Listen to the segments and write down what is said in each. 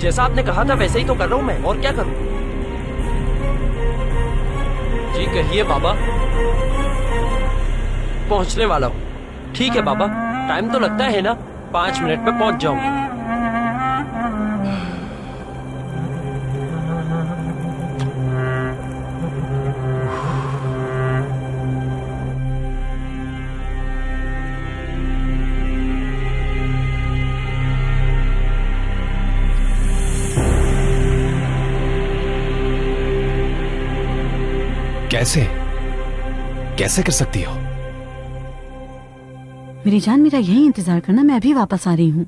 जैसा आपने कहा था वैसे ही तो कर रहा हूँ मैं, और क्या करूँ? जी कहिए बाबा। पहुंचने वाला हूँ। ठीक है बाबा, टाइम तो लगता है ना, 5 मिनट में पहुंच जाऊंगा। कैसे कैसे कर सकती हो? मेरी जान, मेरा यही इंतजार करना, मैं अभी वापस आ रही हूँ।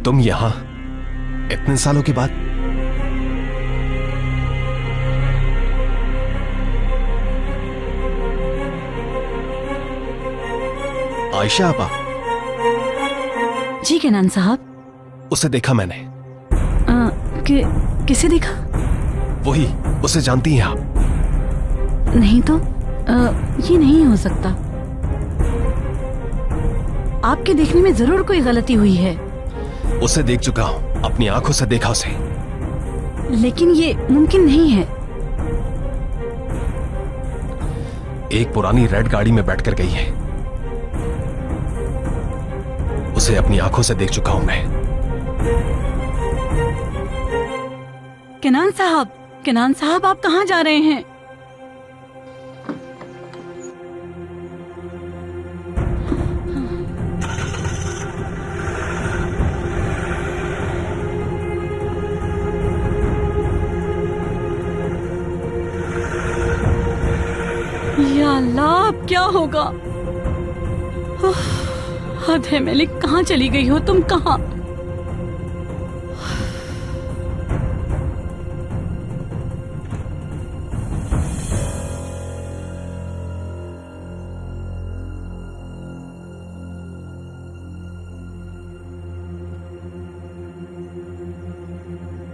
तुम यहां इतने सालों के बाद? आयशा आपा? जी केनान साहब। उसे देखा मैंने। किसे देखा? वही, उसे जानती हैं आप? नहीं तो ये नहीं हो सकता। आपके देखने में जरूर कोई गलती हुई है। उसे देख चुका हूं, अपनी आंखों से देखा उसे। लेकिन ये मुमकिन नहीं है। एक पुरानी रेड गाड़ी में बैठकर गई है। उसे अपनी आंखों से देख चुका हूं मैं। केनान साहब आप कहाँ जा रहे हैं? या अल्लाह, अब क्या होगा? हद है मलिक, कहाँ चली गई हो तुम? कहाँ?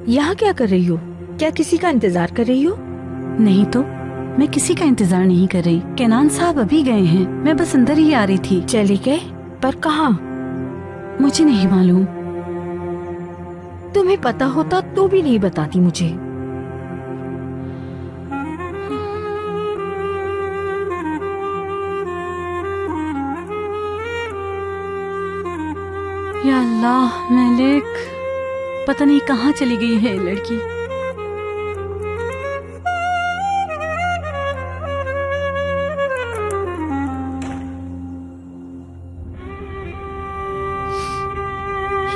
यहाँ क्या कर रही हो? क्या किसी का इंतजार कर रही हो? नहीं तो, मैं किसी का इंतजार नहीं कर रही। केनान साहब अभी गए हैं, मैं बस अंदर ही आ रही थी। चले गए? पर कहाँ? मुझे नहीं मालूम। तुम्हें पता होता तो भी नहीं बताती मुझे। या अल्लाह मलिक, पता नहीं कहाँ चली गई है ये लड़की।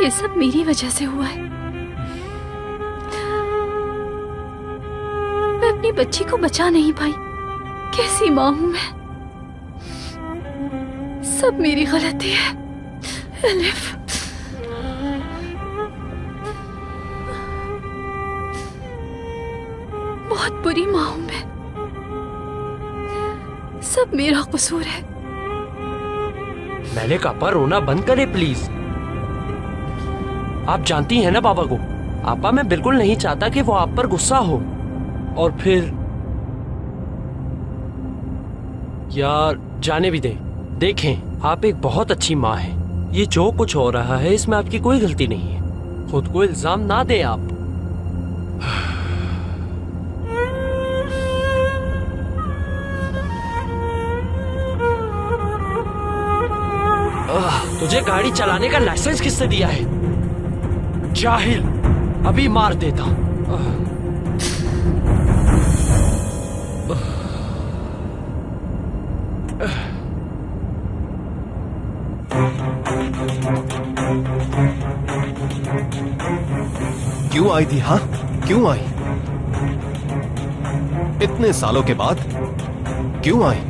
ये सब मेरी वजह से हुआ है। मैं अपनी बच्ची को बचा नहीं पाई। कैसी माँ हूं मैं? सब मेरी गलती है। अलिफ, बहुत बुरी माँ हूं मैं। सब मेरा कसूर है। मैंने कहा रोना बंद करे प्लीज। आप जानती हैं ना बाबा को। आपा, मैं बिल्कुल नहीं चाहता कि वो आप पर गुस्सा हो। और फिर यार जाने भी दें। देखें, आप एक बहुत अच्छी माँ हैं। ये जो कुछ हो रहा है इसमें आपकी कोई गलती नहीं है। खुद को इल्जाम ना दें आप। तुझे गाड़ी चलाने का लाइसेंस किसने दिया है? जाहिल, अभी मार देता। क्यों आई थी? हाँ, क्यों आई? इतने सालों के बाद क्यों आई?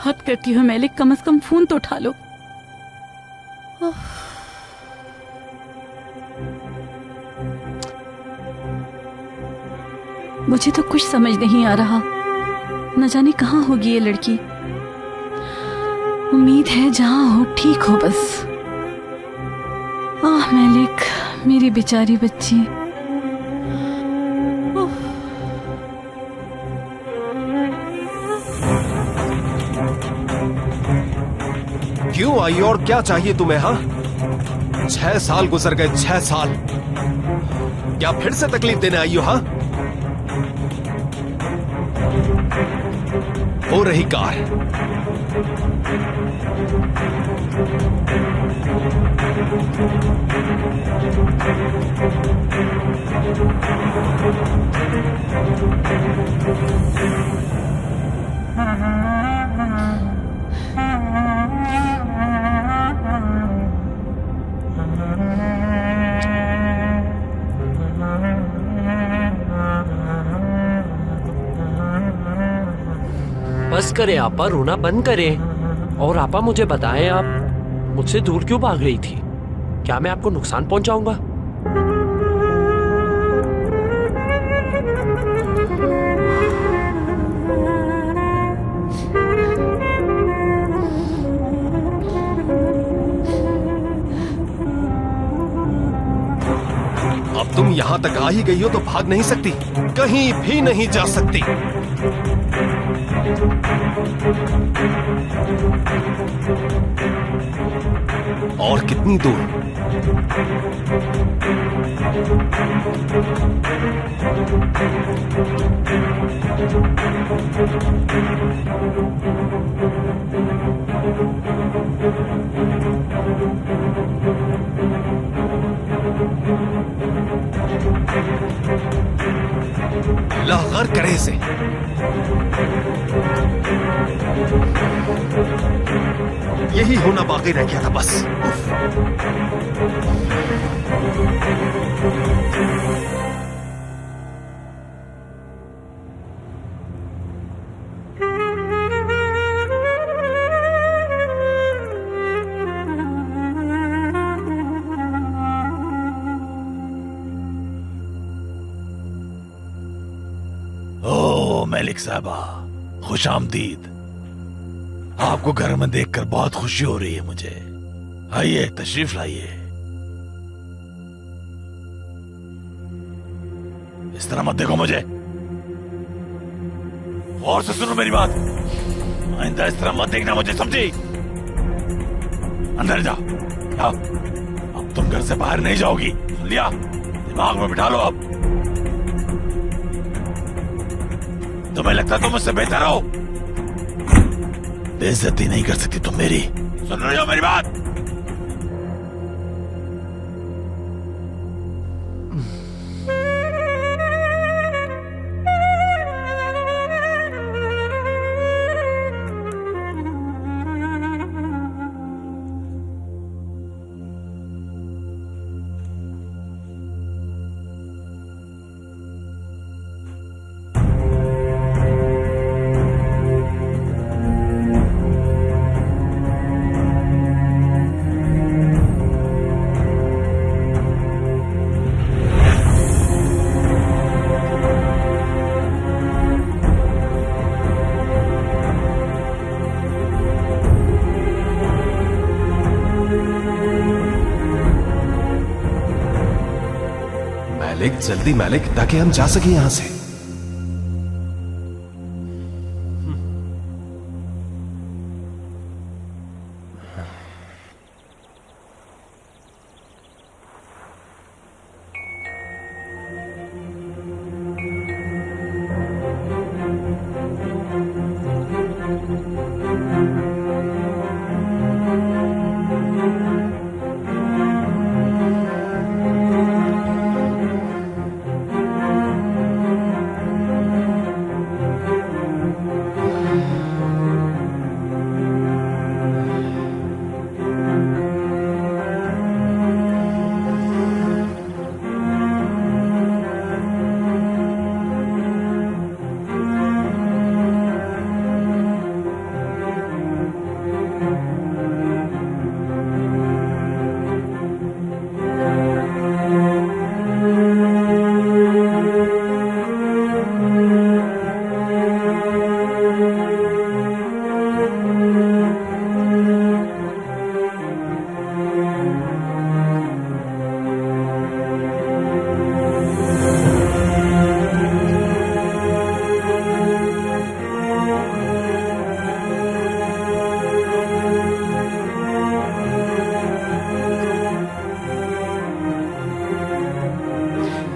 बहुत करती हो मैलिक, कम से कम फोन तो उठा लो। मुझे तो कुछ समझ नहीं आ रहा, न जाने कहाँ होगी ये लड़की। उम्मीद है जहाँ हो ठीक हो बस। आह मैलिक, मेरी बेचारी बच्ची। क्यों आई और क्या चाहिए तुम्हें? हाँ, 6 साल गुजर गए, 6 साल। क्या फिर से तकलीफ देने आई हो? हाँ, हो रही कार। बस करें आपा, रोना बंद करें। और आपा मुझे बताएं, आप मुझसे दूर क्यों भाग रही थी? क्या मैं आपको नुकसान पहुंचाऊंगा? अब तुम यहां तक आ ही गई हो तो भाग नहीं सकती, कहीं भी नहीं जा सकती। और कितनी दूर? अल्लाह गर्क करे इसे। यही होना बाकी रह गया था बस। ओ मलिक साहबा, खुश आमदीद। आपको घर में देखकर बहुत खुशी हो रही है मुझे। आइए, तशरीफ लाइए। इस तरह मत देखो मुझे, गौर से सुनो मेरी बात। आइंदा इस तरह मत देखना मुझे, समझी? अंदर जाओ, जाओ। अब तुम घर से बाहर नहीं जाओगी, सुन लिया? दिमाग में बिठा लो। अब तुम्हें लगता तुम मुझसे बेहतर हो? बेइज्जती नहीं कर सकती तुम मेरी। सुन रही हो मेरी बात? मैलिक, जल्दी मैलिक, ताकि हम जा सके यहां से।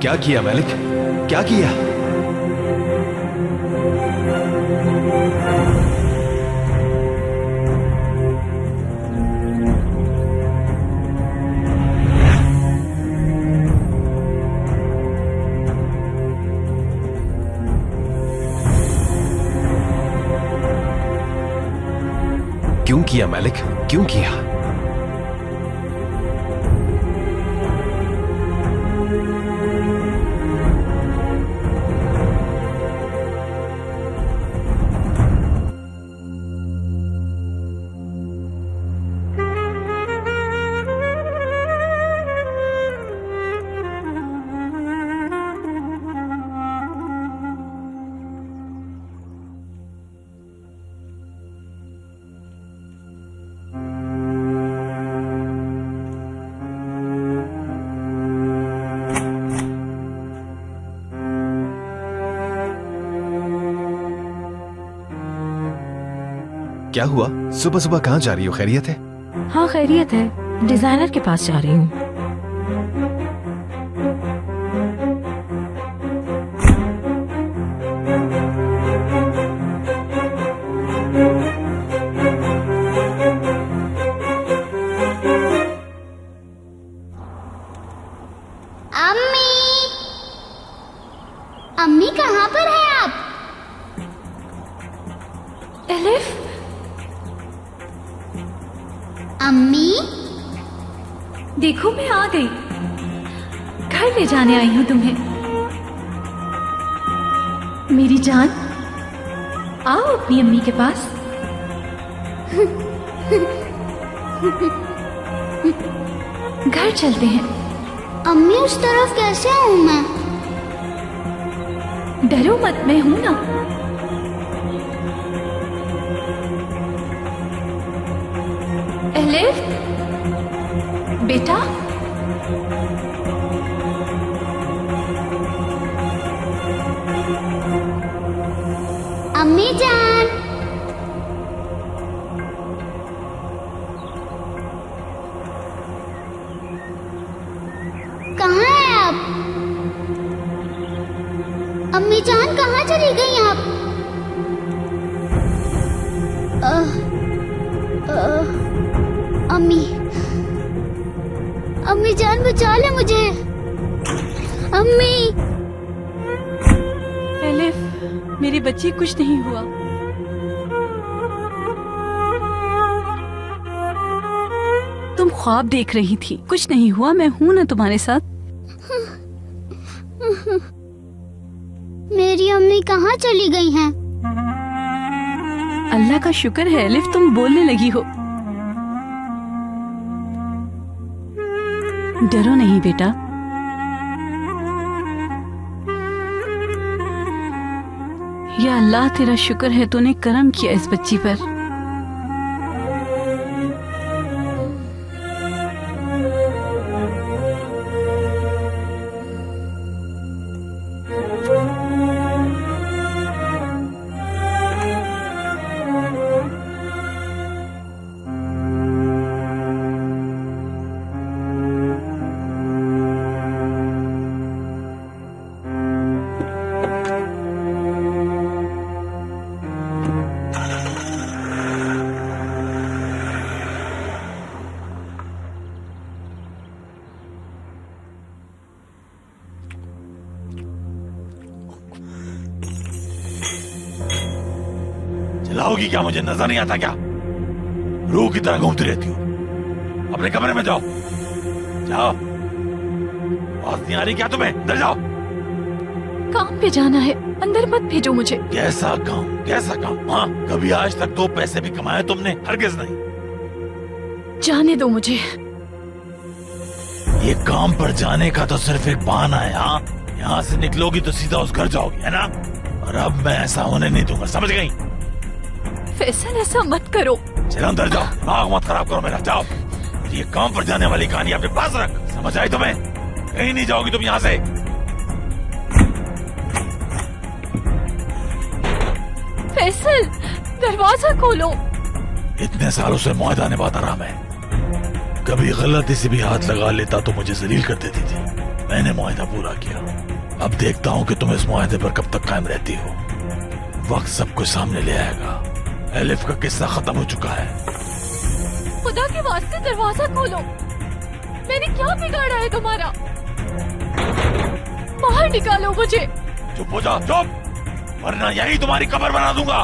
क्या किया मलिक, क्या किया? क्यों किया मलिक, क्यों किया? क्या हुआ? सुबह सुबह कहाँ जा रही हो? खैरियत है? हाँ खैरियत है, डिजाइनर के पास जा रही हूँ। अम्मी कहाँ पर है आप? एलिफ, अम्मी देखो मैं आ गई। घर ले जाने आई हूँ तुम्हें। मेरी जान, आओ अपनी अम्मी के पास। घर चलते हैं। अम्मी उस तरफ कैसे आऊँ मैं? डरो मत, मैं हूं ना। एलिफ बेटा, अम्मी जान, कहाँ हैं आप? अम्मी जान कहाँ चली गई आप? अम्मी, अम्मी जान बचा ले मुझे। अम्मी, एलिफ, मेरी बच्ची, कुछ नहीं हुआ। तुम ख्वाब देख रही थी, कुछ नहीं हुआ, मैं हूं ना तुम्हारे साथ। मेरी अम्मी कहाँ चली गई हैं? अल्लाह का शुक्र है एलिफ, तुम बोलने लगी हो। डरो नहीं बेटा। या अल्लाह, तेरा शुक्र है तूने करम किया इस बच्ची पर। चलाओगी क्या? मुझे नजर नहीं आता क्या? रूह की तरह घूमती रहती हो। अपने कमरे में जाओ, जाओ। आवाज नहीं आ रही क्या तुम्हें? अंदर जाओ। काम पे जाना है, अंदर मत भेजो मुझे। कैसा काम? कैसा काम? हाँ, कभी आज तक 2 पैसे भी कमाए तुमने? हरगिज नहीं। जाने दो मुझे। ये काम पर जाने का तो सिर्फ एक बहाना है। हाँ, यहाँ से निकलोगी तो सीधा उस घर जाओगी, है ना? और अब मैं ऐसा होने नहीं दूंगा, समझ गई? फैसल, ऐसा मत करो। चलो अंदर जाओ, दिमाग मत खराब करो मेरा। जाओ। ये काम पर जाने वाली कहानी अपने पास रख, समझ आई तुम्हें? कहीं नहीं जाओगी तुम यहाँ से। फैसल, दरवाजा खोलो। इतने सालों से मुआहदा निभाता रहा मैं। कभी गलती से भी हाथ लगा लेता तो मुझे जलील कर देती थी, मैंने मुआहदा पूरा किया। अब देखता हूँ कि तुम इस मुआहदे पर कब तक कायम रहती हो। वक्त सब कुछ सामने ले आएगा। एलिफ का किस्सा खत्म हो चुका है। खुदा के वास्ते दरवाजा खोलो। मैंने क्या बिगाड़ा है तुम्हारा? बाहर निकालो मुझे। चुप हो जा, चुप, वरना यही तुम्हारी कब्र बना दूंगा।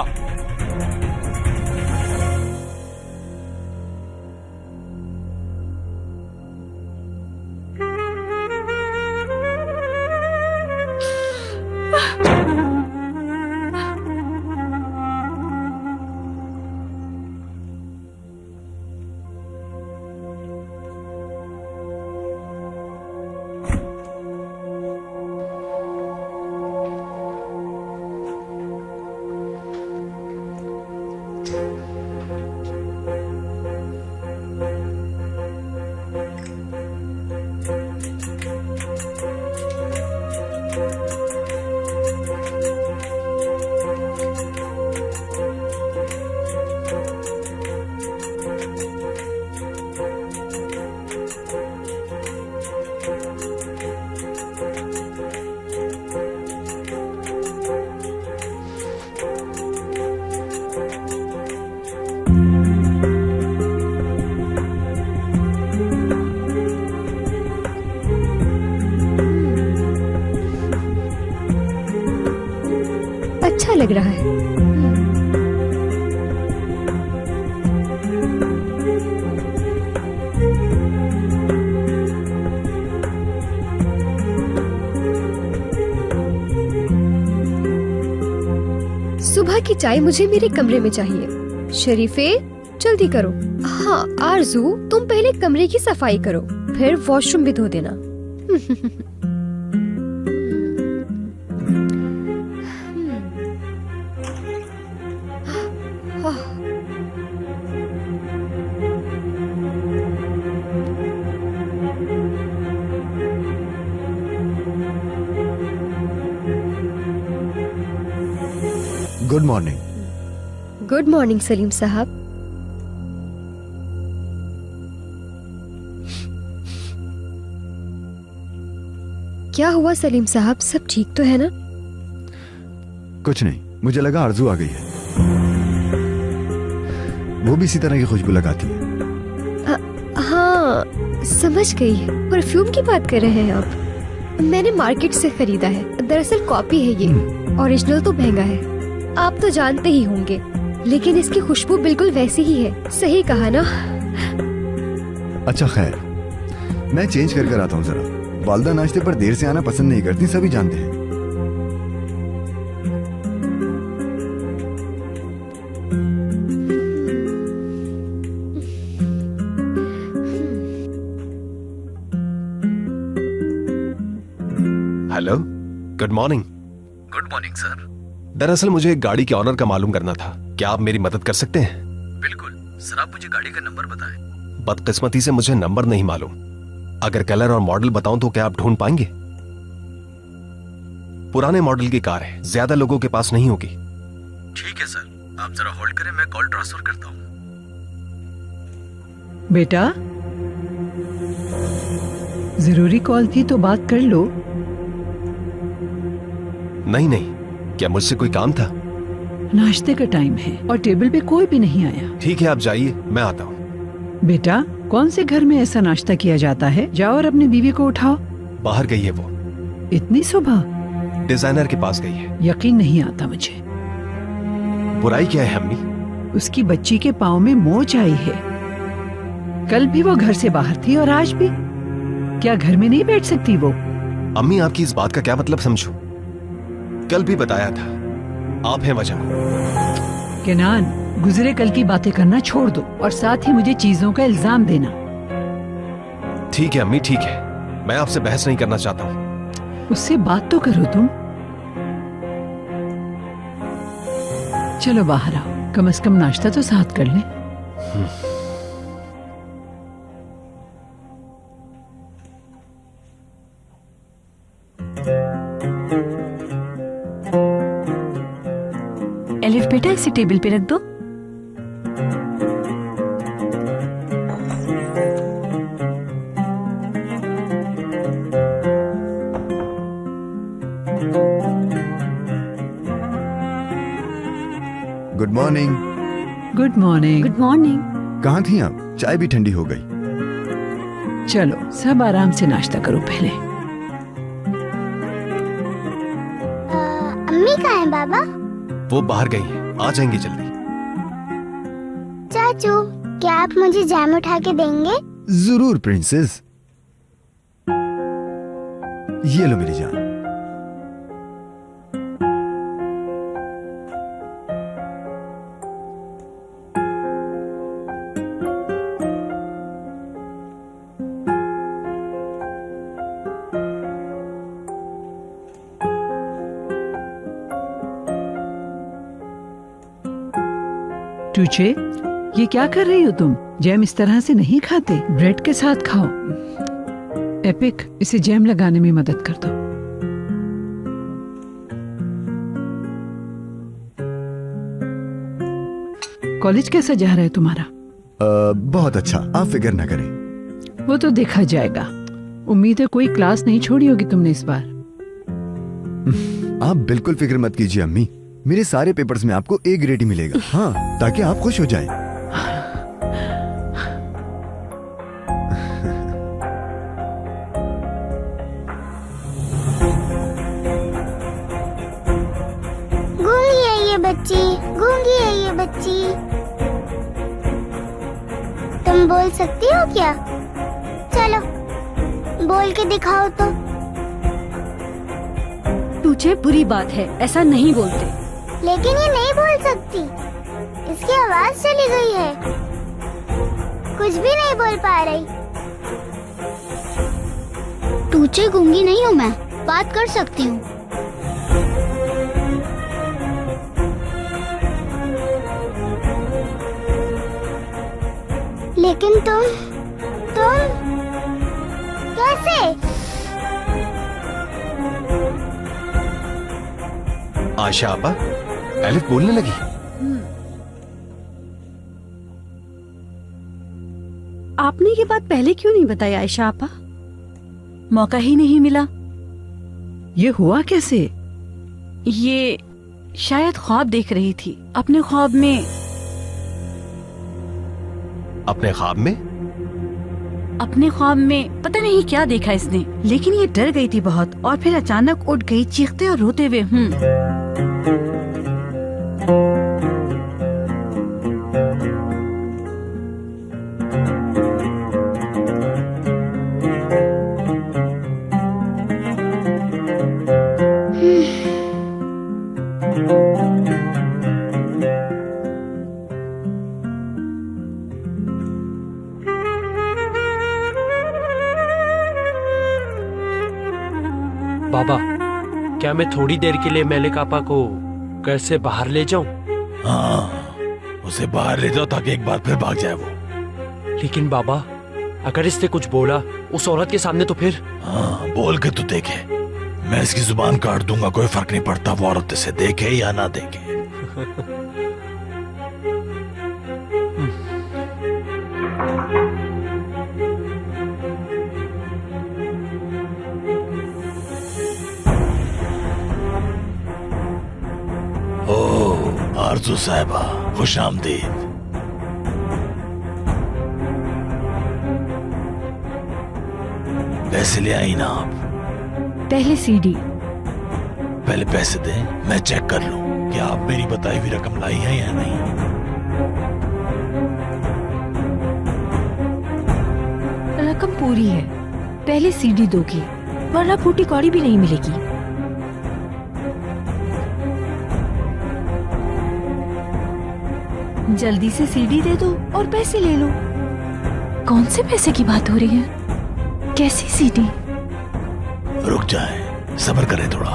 अच्छा लग रहा है। सुबह की चाय मुझे मेरे कमरे में चाहिए। शरीफे, जल्दी करो। हाँ आरजू, तुम पहले कमरे की सफाई करो, फिर वॉशरूम भी धो देना। Good morning. Good morning Salim साहब। क्या हुआ सलीम साहब, सब ठीक तो है ना? कुछ नहीं, मुझे लगा आरजू आ गई है। वो भी इसी तरह की खुशबू लगाती है। हाँ समझ गई, परफ्यूम की बात कर रहे हैं आप। मैंने मार्केट से खरीदा है, दरअसल कॉपी है ये, ओरिजिनल तो महंगा है, आप तो जानते ही होंगे, लेकिन इसकी खुशबू बिल्कुल वैसी ही है। सही कहा ना? अच्छा खैर, मैं चेंज कर आता हूँ जरा। वालदा नाश्ते पर देर से आना पसंद नहीं करती, सभी जानते हैं। Hello, good morning. Good morning sir. दरअसल मुझे एक गाड़ी के ऑनर का मालूम करना था, क्या आप मेरी मदद कर सकते हैं? बिल्कुल सर, आप मुझे गाड़ी का नंबर बताएं। बदकिस्मती से मुझे नंबर नहीं मालूम। अगर कलर और मॉडल बताऊं तो क्या आप ढूंढ पाएंगे? पुराने मॉडल की कार है, ज्यादा लोगों के पास नहीं होगी। ठीक है सर, आप जरा होल्ड करें, मैं कॉल ट्रांसफर करता हूँ। बेटा, जरूरी कॉल थी तो बात कर लो। नहीं नहीं, क्या मुझसे कोई काम था? नाश्ते का टाइम है और टेबल पे कोई भी नहीं आया। ठीक है, आप जाइए, मैं आता हूँ। बेटा, कौन से घर में ऐसा नाश्ता किया जाता है? जाओ और अपनी बीवी को उठाओ। बाहर गई है वो। इतनी सुबह? डिजाइनर के पास गई है। यकीन नहीं आता मुझे। बुराई क्या है अम्मी? उसकी बच्ची के पाँव में मोच आई है। कल भी वो घर से बाहर थी और आज भी। क्या घर में नहीं बैठ सकती वो? अम्मी, आपकी इस बात का क्या मतलब समझूं? कल भी बताया था, आप हैं वजह। केनान, गुजरे कल की बातें करना छोड़ दो और साथ ही मुझे चीजों का इल्जाम देना। ठीक है अम्मी, ठीक है, मैं आपसे बहस नहीं करना चाहता हूँ। उससे बात तो करो तुम। चलो बाहर आओ, कम से कम नाश्ता तो साथ कर ले। एलिफ बेटा, इसे टेबल पे रख दो। Morning. Good morning. Good morning. कहाँ थी आप? चाय भी ठंडी हो गई। चलो सब आराम से नाश्ता करो पहले। अम्मी कहाँ है बाबा? वो बाहर गई है, आ जाएंगी जल्दी। चाचू, क्या आप मुझे जैम उठा के देंगे? जरूर प्रिंसेस। ये लो मेरी जान। टूचे, ये क्या कर रही हो तुम? जैम इस तरह से नहीं खाते, ब्रेड के साथ खाओ। एपिक, इसे जैम लगाने में मदद कर दो। कॉलेज कैसा जा रहा है तुम्हारा? बहुत अच्छा, आप फिक्र न करें। वो तो देखा जाएगा। उम्मीद है कोई क्लास नहीं छोड़ी होगी तुमने इस बार। आप बिल्कुल फिक्र मत कीजिए अम्मी, मेरे सारे पेपर्स में आपको A ग्रेड ही मिलेगा। हाँ, ताकि आप खुश हो जाएं। गूंगी है ये बच्ची, गूंगी है ये बच्ची। तुम बोल सकती हो क्या? चलो बोल के दिखाओ तो। टूचे, बुरी बात है, ऐसा नहीं बोलते। लेकिन ये नहीं बोल सकती, इसकी आवाज चली गई है, कुछ भी नहीं बोल पा रही। टूचे, गूंगी नहीं हूँ मैं, बात कर सकती हूँ। लेकिन तुम कैसे? आशा आपा, एलिफ बोलने लगी। आपने ये बात पहले क्यों नहीं बताई आयशा आपा? मौका ही नहीं मिला। ये हुआ कैसे? ये शायद ख्वाब देख रही थी। अपने ख्वाब में पता नहीं क्या देखा इसने, लेकिन ये डर गई थी बहुत और फिर अचानक उठ गई चीखते और रोते हुए। बाबा, क्या मैं थोड़ी देर के लिए मेलिक आपा को घर से बाहर ले जाऊं? हाँ, उसे बाहर ले जाओ ताकि एक बार फिर भाग जाए वो। लेकिन बाबा, अगर इसने कुछ बोला उस औरत के सामने तो फिर? हाँ, बोल के तो देखे, मैं इसकी जुबान काट दूंगा, कोई फर्क नहीं पड़ता वो औरत इसे देखे या ना देखे। आरजू साहिबा, खुश आमदीद। पैसे ले आई ना आप? पहले सीडी। पहले पैसे दें, मैं चेक कर लूं कि आप मेरी बताई हुई रकम लाई है या नहीं। रकम पूरी है, पहले सीडी दोगी वरना फूटी कौड़ी भी नहीं मिलेगी। जल्दी से सीडी दे दो और पैसे ले लो। कौन से पैसे की बात हो रही है? कैसी सीडी? रुक जाए, सब्र करें थोड़ा।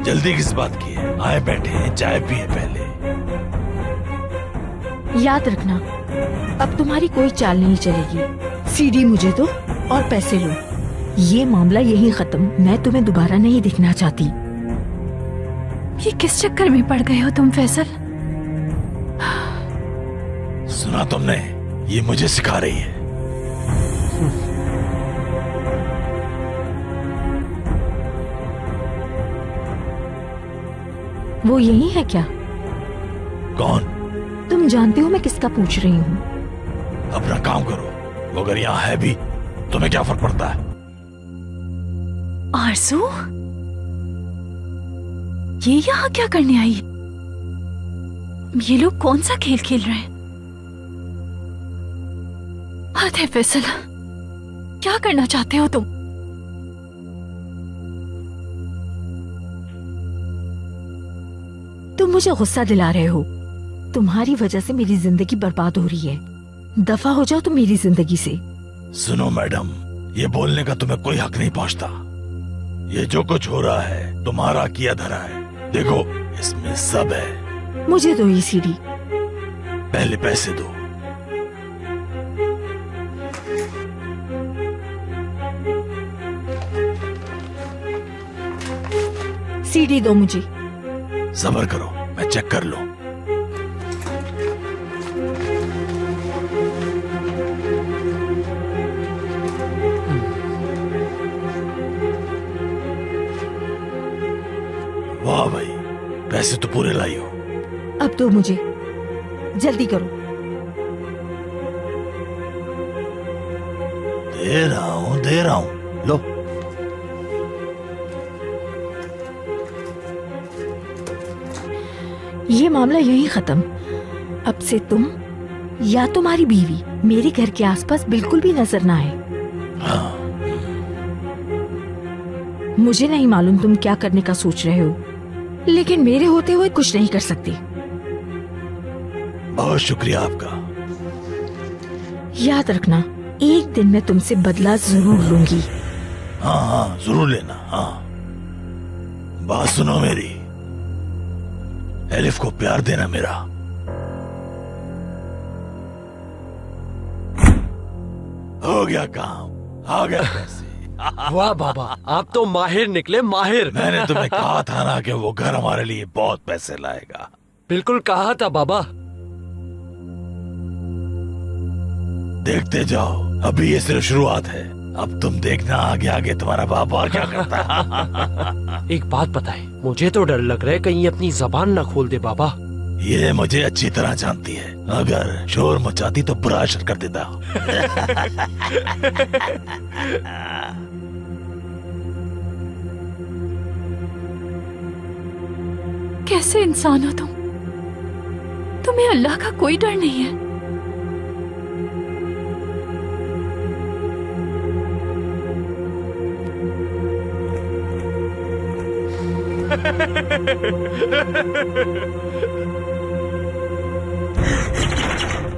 जल्दी किस बात की है? आए बैठे, चाय पिए पहले। याद रखना, अब तुम्हारी कोई चाल नहीं चलेगी। सीडी मुझे दो और पैसे लो। ये मामला यही खत्म। मैं तुम्हें दोबारा नहीं दिखना चाहती। ये किस चक्कर में पड़ गए हो तुम फैसल? सुना तुमने? ये मुझे सिखा रही है। वो यही है क्या? कौन? तुम जानते हो मैं किसका पूछ रही हूँ? अपना काम करो, वो अगर यहाँ है भी तुम्हें क्या फर्क पड़ता है? आरज़ू, ये यहाँ क्या करने आई? ये लोग कौन सा खेल खेल रहे हैं? हद है फैसल, क्या करना चाहते हो तुम? तुम मुझे गुस्सा दिला रहे हो। तुम्हारी वजह से मेरी जिंदगी बर्बाद हो रही है। दफा हो जाओ तुम मेरी जिंदगी से। सुनो मैडम, ये बोलने का तुम्हें कोई हक नहीं पहुंचता। ये जो कुछ हो रहा है तुम्हारा किया धरा है। देखो, इसमें सब है। मुझे दो ये सीडी। पहले पैसे दो। सीडी दो मुझे। सब्र करो, मैं चेक कर लूं। वाह भाई, पैसे तो पूरे लाई हो। अब दो मुझे, जल्दी करो। दे रहा हूं, लो। ये मामला यहीं खत्म। अब से तुम या तुम्हारी बीवी मेरे घर के आसपास बिल्कुल भी नजर ना आए। हाँ। मुझे नहीं मालूम तुम क्या करने का सोच रहे हो, लेकिन मेरे होते हुए कुछ नहीं कर सकते। बहुत शुक्रिया आपका। याद रखना, एक दिन मैं तुमसे बदला जरूर लूंगी। हाँ, जरूर लेना। हाँ, बात सुनो मेरी, एलिफ को प्यार देना मेरा। हो गया काम, आ गया पैसे। वाह बाबा, आप तो माहिर निकले, माहिर। मैंने तुम्हें कहा था ना कि वो घर हमारे लिए बहुत पैसे लाएगा। बिल्कुल कहा था बाबा। देखते जाओ, अभी ये सिर्फ शुरुआत है। अब तुम देखना आगे आगे तुम्हारा बाप और क्या करता है। एक बात बताए, मुझे तो डर लग रहा है कहीं अपनी जबान ना खोल दे बाबा। ये मुझे अच्छी तरह जानती है। अगर शोर मचाती तो बुरा असर कर देता। कैसे इंसान हो तुम? तुम्हें अल्लाह का कोई डर नहीं है?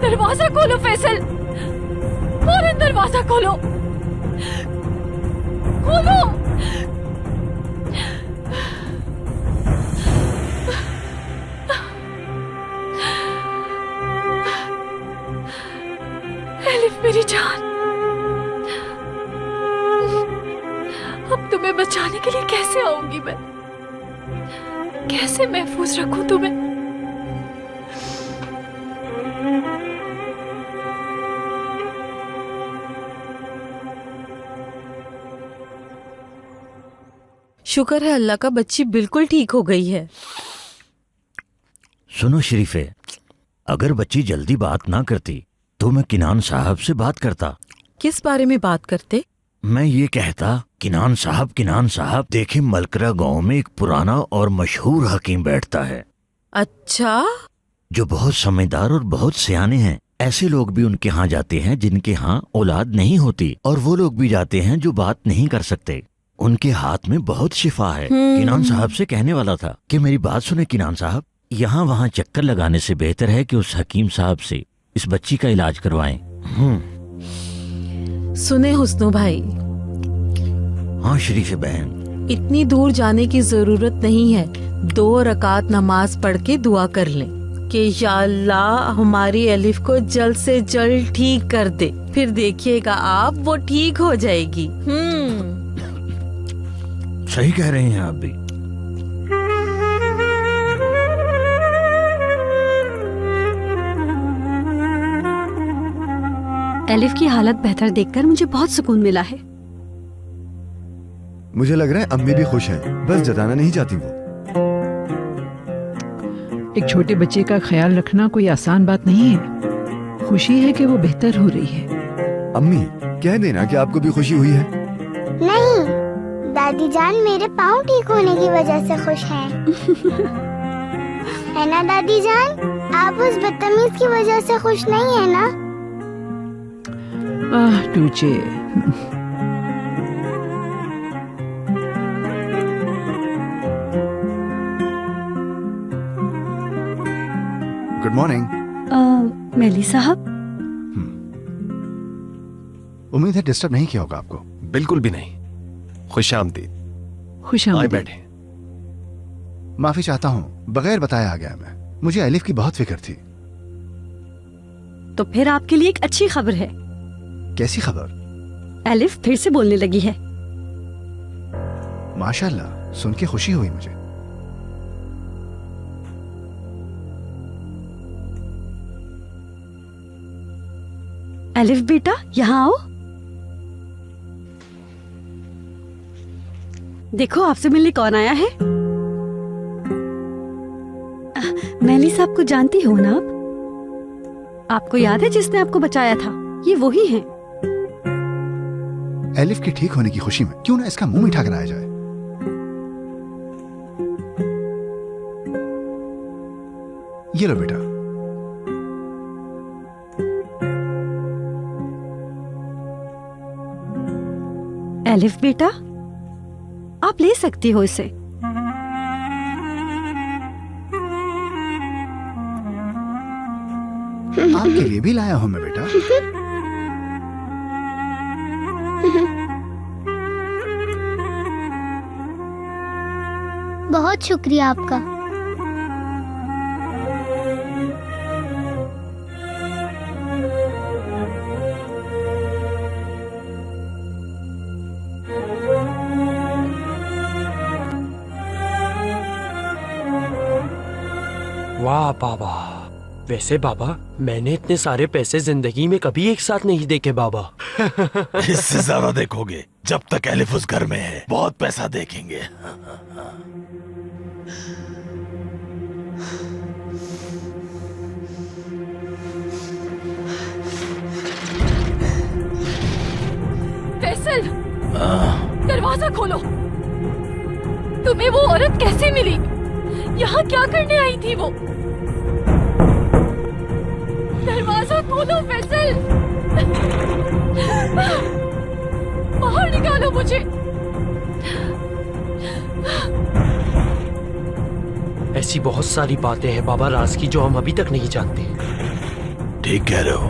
दरवाजा खोलो फैसल, फौरन दरवाजा खोलो, खोलो। एलिफ मेरी जान, अब तुम्हें बचाने के लिए कैसे आऊंगी मैं? कैसे महफूज रखूं तुम्हें? शुक्र है अल्लाह का, बच्ची बिल्कुल ठीक हो गई है। सुनो शरीफे, अगर बच्ची जल्दी बात ना करती तो मैं किनान साहब से बात करता। किस बारे में बात करते? मैं ये कहता, किनान साहब देखे मलकरा गांव में एक पुराना और मशहूर हकीम बैठता है। अच्छा? जो बहुत समझदार और बहुत सियाने हैं। ऐसे लोग भी उनके यहाँ जाते हैं जिनके यहाँ औलाद नहीं होती, और वो लोग भी जाते हैं जो बात नहीं कर सकते। उनके हाथ में बहुत शिफा है। किनान साहब से कहने वाला था कि मेरी बात सुने किनान साहब, यहाँ वहाँ चक्कर लगाने से बेहतर है कि उस हकीम साहब से इस बच्ची का इलाज करवाएं। सुने हुस्नो भाई। हाँ शरीफ बहन, इतनी दूर जाने की जरूरत नहीं है। 2 रकात नमाज पढ़ के दुआ कर लें कि या अल्लाह हमारी एलिफ को जल्द से जल्द ठीक कर दे। फिर देखिएगा आप, वो ठीक हो जाएगी। सही कह रहे हैं आप भी। एलिफ की हालत बेहतर देखकर मुझे बहुत सुकून मिला है। मुझे लग रहा है अम्मी भी खुश हैं, बस जताना नहीं चाहती वो। एक छोटे बच्चे का ख्याल रखना कोई आसान बात नहीं है। खुशी है कि वो बेहतर हो रही है। अम्मी कह देना कि आपको भी खुशी हुई है। नहीं, दादी जान मेरे पाँव ठीक होने की वजह से खुश हैं। है ना दादी जान? आप उस बदतमीज की वजह से खुश नहीं है ना? टूचे, गुड मॉर्निंग। मेली साहब, उम्मीद है डिस्टर्ब नहीं किया होगा आपको। बिल्कुल भी नहीं। खुशामदीद। खुशामदीद। बैठे। माफी चाहता हूँ, बगैर बताया आ गया मैं। मुझे एलिफ की बहुत फिक्र थी। तो फिर आपके लिए एक अच्छी खबर है। कैसी खबर? एलिफ फिर से बोलने लगी है। माशाल्लाह, सुन के खुशी हुई मुझे। एलिफ बेटा, यहाँ आओ। देखो आपसे मिलने कौन आया है। मेली साहब को जानती हो ना आप? आपको याद है जिसने आपको बचाया था? ये वही हैं। एलिफ के ठीक होने की खुशी में क्यों ना इसका मुंह मीठा कराया जाए। ये लो बेटा। एलिफ बेटा, आप ले सकती हो इसे। आपके लिए भी लाया हूं मैं बेटा। बहुत शुक्रिया आपका। वाह बाबा। वैसे बाबा, मैंने इतने सारे पैसे जिंदगी में कभी एक साथ नहीं देखे बाबा। इससे ज्यादा देखोगे। जब तक एलिफ उस घर में है बहुत पैसा देखेंगे। फैसल, दरवाजा खोलो। तुम्हें वो औरत कैसे मिली? यहाँ क्या करने आई थी वो? दरवाजा खोलो फैसल। बाहर निकालो मुझे। ऐसी बहुत सारी बातें हैं बाबा राज की जो हम अभी तक नहीं जानते। ठीक कह रहे हो,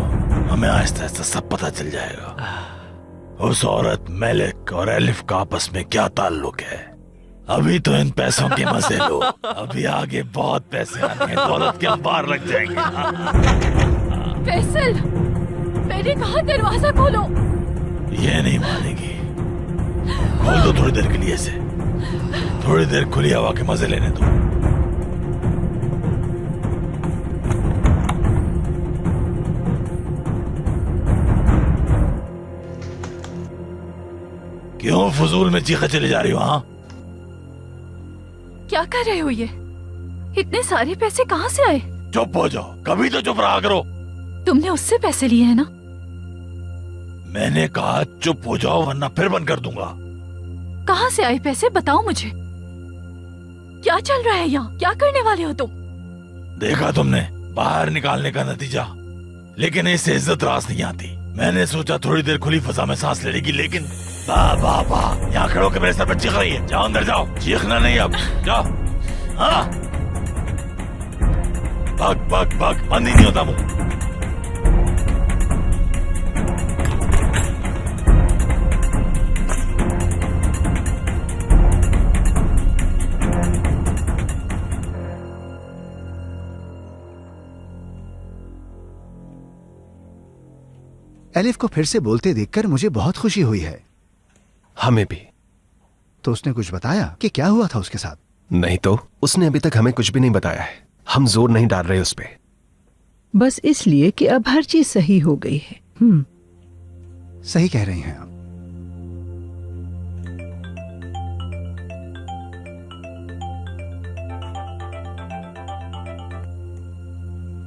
हमें आहिस्ता आहिस्ता सब पता चल जाएगा। उस औरत मेलिक और एलिफ का आपस में क्या ताल्लुक है। अभी तो इन पैसों के मजे लो, अभी आगे बहुत पैसे आने, दौलत के अंबार लग जाएंगे। फैसल, मैंने कहा दरवाजा खोलो। ये नहीं मानेगी। खोल दो थोड़ी देर के लिए इसे। थोड़ी देर खुली हवा के मजे लेने दो। क्यों फजूल में चीखा चले जा रही हो? हाँ, क्या कर रहे हो ये? इतने सारे पैसे कहाँ से आए? चुप हो जाओ, कभी तो चुप रहा करो। तुमने उससे पैसे लिए हैं ना? मैंने कहा चुप हो जाओ वरना फिर बंद कर दूंगा। कहाँ से आए पैसे बताओ मुझे। क्या चल रहा है यहाँ? क्या करने वाले हो तुम? देखा तुमने बाहर निकालने का नतीजा। लेकिन इससे इज्जत रास नहीं आती। मैंने सोचा थोड़ी देर खुली फजा में सांस ले लेगी, लेकिन वाह वाह वाह, यहाँ खड़ो के मेरे सर पर चीख रही है। जाओ अंदर जाओ, चीखना नहीं अब, जाओ। हाँ, भाग भाग भाग, बंद ही नहीं होता मुंह। एलिफ को फिर से बोलते देखकर मुझे बहुत खुशी हुई है। हमें भी। तो उसने कुछ बताया कि क्या हुआ था उसके साथ? नहीं तो उसने अभी तक हमें कुछ भी नहीं बताया है। हम जोर नहीं डाल रहे उस पे। बस इसलिए कि अब हर चीज सही हो गई है। सही कह रही हैं आप।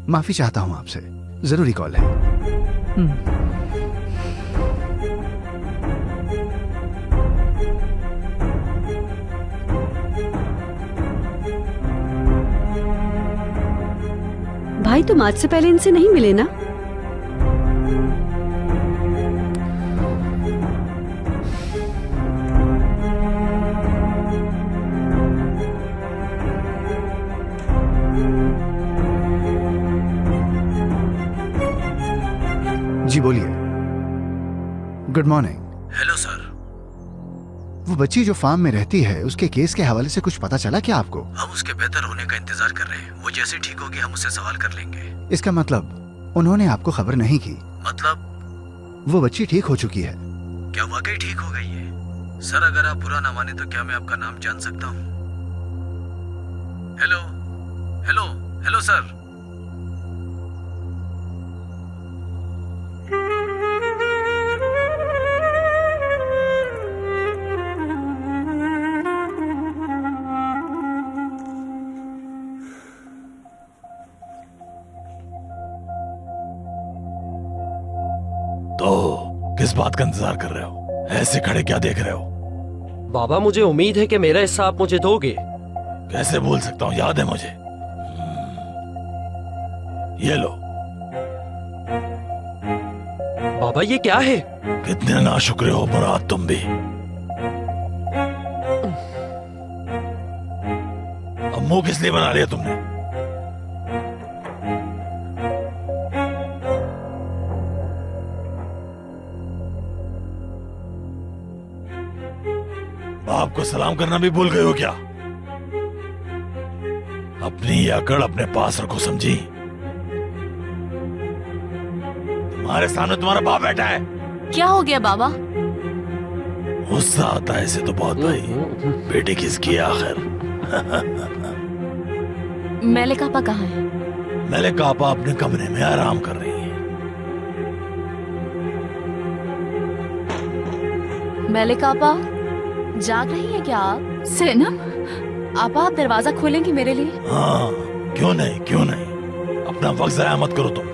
माफी चाहता हूँ आपसे, जरूरी कॉल है। भाई तुम आज से पहले इनसे नहीं मिले ना? जी बोलिए। Good morning. Hello sir. वो बच्ची जो फार्म में रहती है, उसके केस के हवाले से कुछ पता चला क्या आपको? हम उसके बेहतर होने का इंतजार कर रहे हैं। वो जैसे ठीक होगी हम उससे सवाल कर लेंगे। इसका मतलब उन्होंने आपको खबर नहीं की? मतलब? वो बच्ची ठीक हो चुकी है। क्या वाकई ठीक हो गई है? सर अगर आप बुरा ना माने तो क्या मैं आपका नाम जान सकता हूँ? Hello hello hello sir. तो किस बात का इंतजार कर रहे हो? ऐसे खड़े क्या देख रहे हो? बाबा मुझे उम्मीद है कि मेरा हिस्सा आप मुझे दोगे। कैसे भूल सकता हूँ, याद है मुझे। ये लो। बाबा ये क्या है? कितने नाशुक्र हो मुराद तुम भी। अब मुंह किस लिए बना लिया तुमने? बाप को सलाम करना भी भूल गए हो क्या? अपनी अकड़ अपने पास रखो, समझी? तुम्हारे सामने तुम्हारा बाप बैठा है। क्या हो गया बाबा? गुस्सा आता है इसे तो बहुत भाई। बेटी किसकी है आखिर? मेलिका आपा कहाँ है? मेलिका आपा अपने कमरे में आराम कर रही है। मेलिका आपा जाग रही है क्या आप? सेनम आपा आप दरवाजा खोलेंगी मेरे लिए? हाँ क्यों नहीं, क्यों नहीं। अपना वक्त जाया मत करो तुम।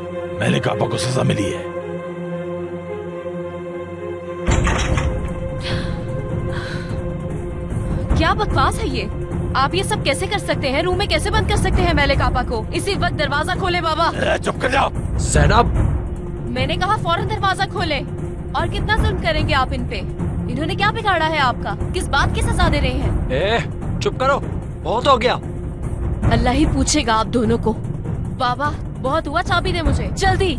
मेलिका आपा को सजा मिली है। क्या बकवास है ये? आप ये सब कैसे कर सकते हैं? रूम में कैसे बंद कर सकते हैं मेलिका आपा को? इसी वक्त दरवाजा खोले बाबा। चुप कर जाओ। ज़ैनब मैंने कहा फौरन दरवाजा खोले। और कितना जुल्म करेंगे आप इन पे? इन्होंने क्या बिगाड़ा है आपका? किस बात की सजा दे रहे हैं? चुप करो, बहुत हो गया। अल्लाह ही पूछेगा आप दोनों को। बाबा बहुत हुआ, चाबी दे मुझे जल्दी।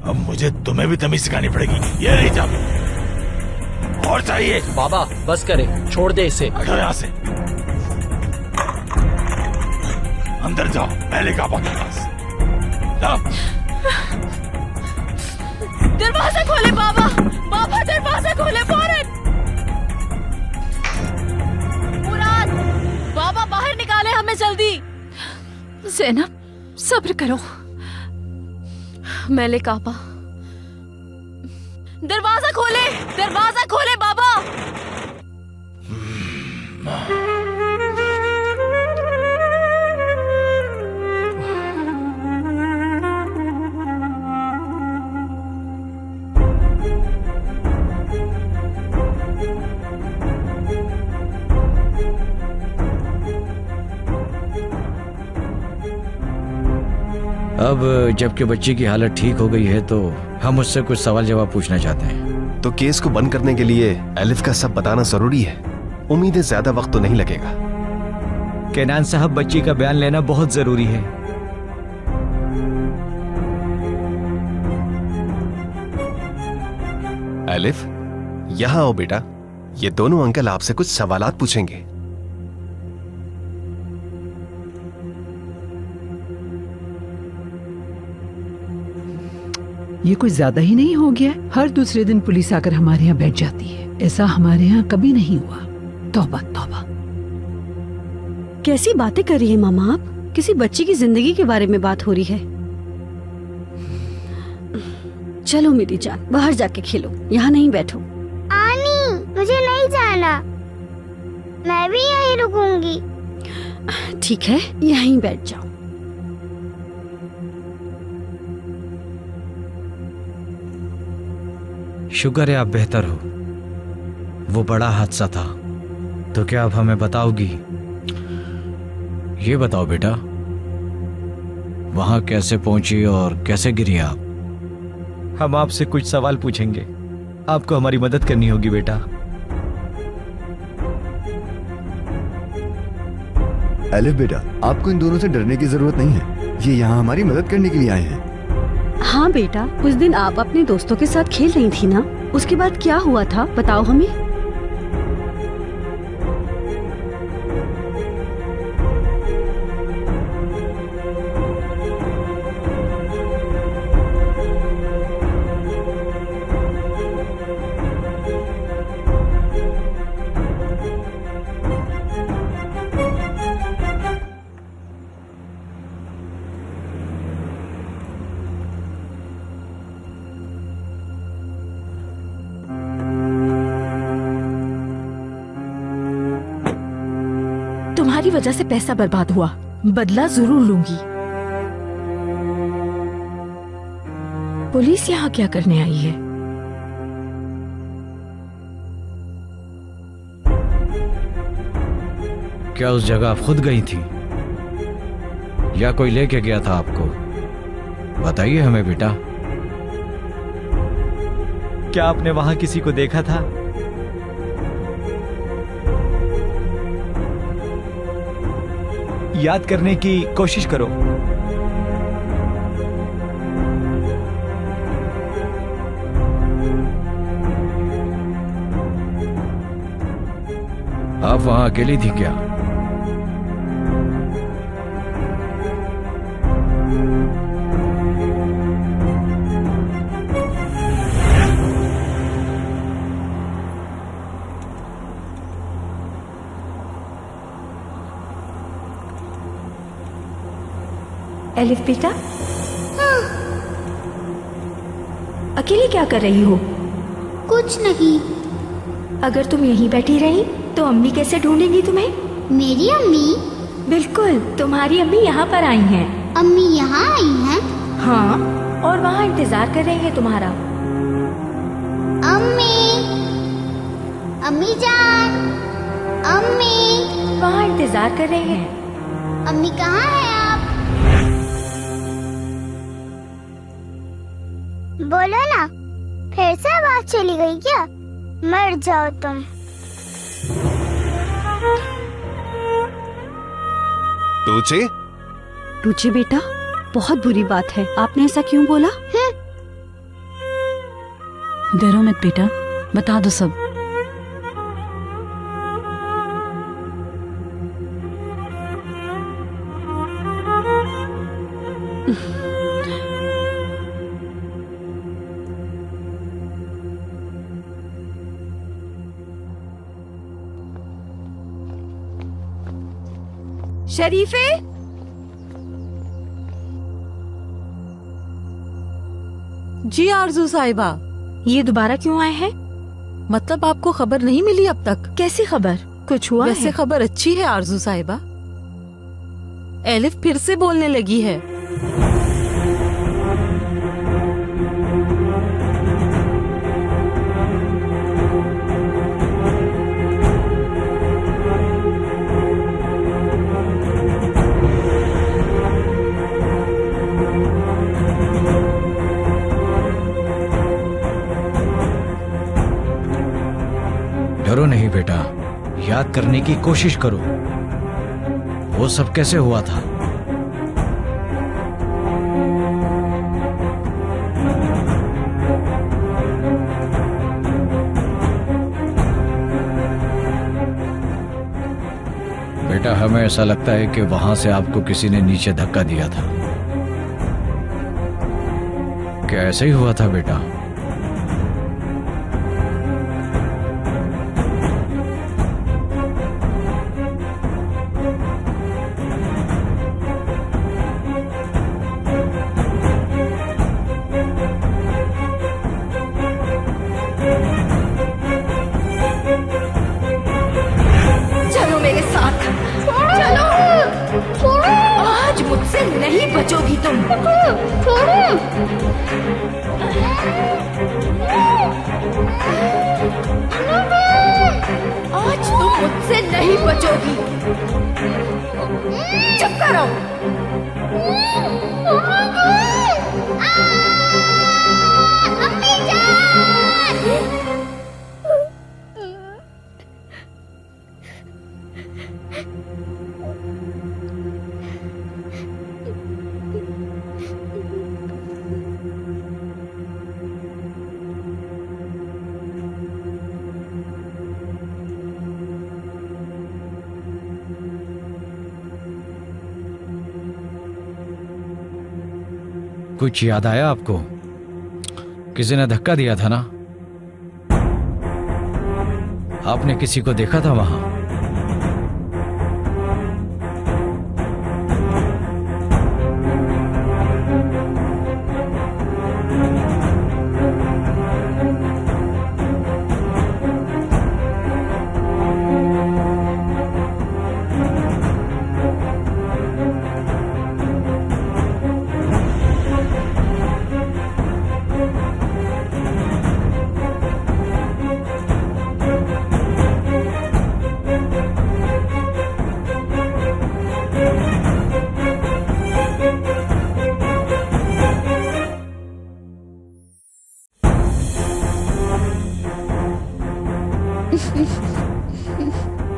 अब मुझे तुम्हें भी तमीज सिखानी पड़ेगी। ये नहीं चाबी और चाहिए। बाबा बस करे, छोड़ दे इसे। हटो यहाँ से। अंदर जाओ मेलिका आपा के पास। जाओ। दरवाजा खोले बाबा। बाबा दरवाजा खोले फौरन। मुराद बाबा बाहर निकाले हमें जल्दी। ज़ैनब सब्र करो। मेलिका आपा दरवाजा खोले, दरवाजा खोले बाबा। अब जबकि बच्ची की हालत ठीक हो गई है तो हम उससे कुछ सवाल जवाब पूछना चाहते हैं। तो केस को बंद करने के लिए एलिफ का सब बताना जरूरी है। उम्मीद है ज्यादा वक्त तो नहीं लगेगा। केनान साहब बच्ची का बयान लेना बहुत जरूरी है। एलिफ यहाँ आओ बेटा। ये दोनों अंकल आपसे कुछ सवालात पूछेंगे। ये कुछ ज्यादा ही नहीं हो गया? हर दूसरे दिन पुलिस आकर हमारे यहाँ बैठ जाती है। ऐसा हमारे यहाँ कभी नहीं हुआ। तौबा तौबा। कैसी बातें कर रही है मामा आप? किसी बच्ची की जिंदगी के बारे में बात हो रही है। चलो मेरी जान, बाहर जाके खेलो, यहाँ नहीं बैठो। आनी मुझे नहीं जाना, मैं भी यहीं रुकूंगी। ठीक है, यहीं बैठ जाओ। शुक्र है आप बेहतर हो। वो बड़ा हादसा था, तो क्या आप हमें बताओगी? ये बताओ बेटा, वहां कैसे पहुंची और कैसे गिरी आप? हम आपसे कुछ सवाल पूछेंगे, आपको हमारी मदद करनी होगी बेटा। एलिफ बेटा, आपको इन दोनों से डरने की जरूरत नहीं है, ये यहाँ हमारी मदद करने के लिए आए हैं। हाँ बेटा, उस दिन आप अपने दोस्तों के साथ खेल रही थी ना, उसके बाद क्या हुआ था बताओ हमें। तुम्हारी वजह से पैसा बर्बाद हुआ, बदला जरूर लूंगी। पुलिस यहाँ क्या करने आई है? क्या उस जगह आप खुद गई थी या कोई लेके गया था आपको? बताइए हमें बेटा। क्या आपने वहां किसी को देखा था? याद करने की कोशिश करो। आप वहां अकेली थी क्या? एलिफ बेटा, अकेले क्या कर रही हो? कुछ नहीं। अगर तुम यहीं बैठी रही तो अम्मी कैसे ढूंढेंगी तुम्हें? मेरी अम्मी? बिल्कुल, तुम्हारी अम्मी यहाँ पर आई हैं। अम्मी यहाँ आई हैं? हाँ, और वहाँ इंतजार कर रही है तुम्हारा। अम्मी, अम्मी जान, अम्मी। वहाँ इंतजार कर रही हैं। अम्मी कहाँ है आप? बोलो ना, फिर से आवाज चली गई क्या? मर जाओ तुम। टूचे? टूचे बेटा, बहुत बुरी बात है, आपने ऐसा क्यों बोला? डरो मत बेटा, बता दो सब। शरीफे, जी आरजू साहिबा। ये दोबारा क्यों आए हैं? मतलब आपको खबर नहीं मिली अब तक? कैसी खबर? कुछ हुआ वैसे है? खबर अच्छी है आरजू साहिबा, एलिफ फिर से बोलने लगी है। डरो नहीं बेटा, याद करने की कोशिश करो, वो सब कैसे हुआ था। बेटा, हमें ऐसा लगता है कि वहां से आपको किसी ने नीचे धक्का दिया था। क्या ऐसा ही हुआ था बेटा? चलो मेरे साथ, चलो। आज मुझसे नहीं बचोगी तुम। बचोगी। चुप करो। कुछ याद आया आपको? किसी ने धक्का दिया था ना? आपने किसी को देखा था वहां?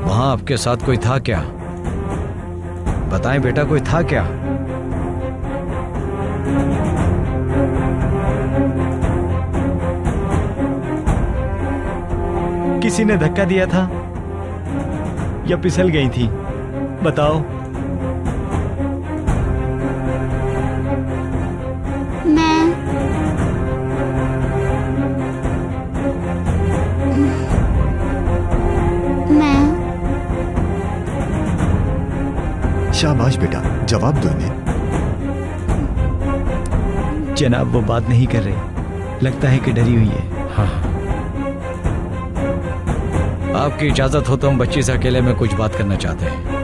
वहां आपके साथ कोई था क्या? बताएं बेटा, कोई था क्या? किसी ने धक्का दिया था या फिसल गई थी? बताओ। शाबाश बेटा, जवाब दो इन्हें। जनाब वो बात नहीं कर रही, लगता है कि डरी हुई है। हाँ, आपकी इजाजत हो तो हम बच्ची से अकेले में कुछ बात करना चाहते हैं।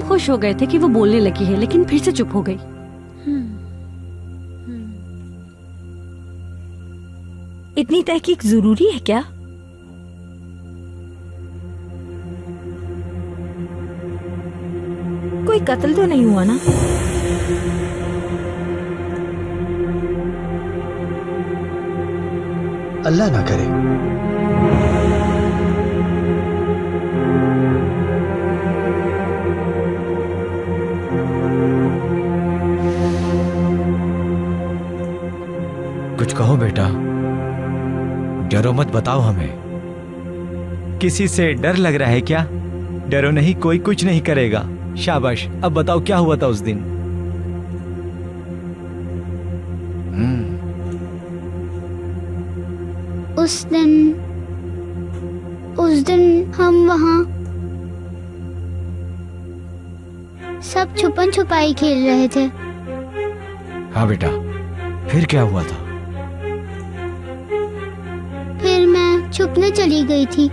खुश हो गए थे कि वो बोलने लगी है, लेकिन फिर से चुप हो गई। इतनी तहकीक जरूरी है क्या? कोई कत्ल तो नहीं हुआ ना? अल्लाह ना करे। कुछ कहो बेटा, डरो मत, बताओ हमें। किसी से डर लग रहा है क्या? डरो नहीं, कोई कुछ नहीं करेगा। शाबाश, अब बताओ क्या हुआ था उस दिन? उस दिन हम वहाँ सब छुपन छुपाई खेल रहे थे। हाँ बेटा, फिर क्या हुआ था? फिर मैं छुपने चली गई थी।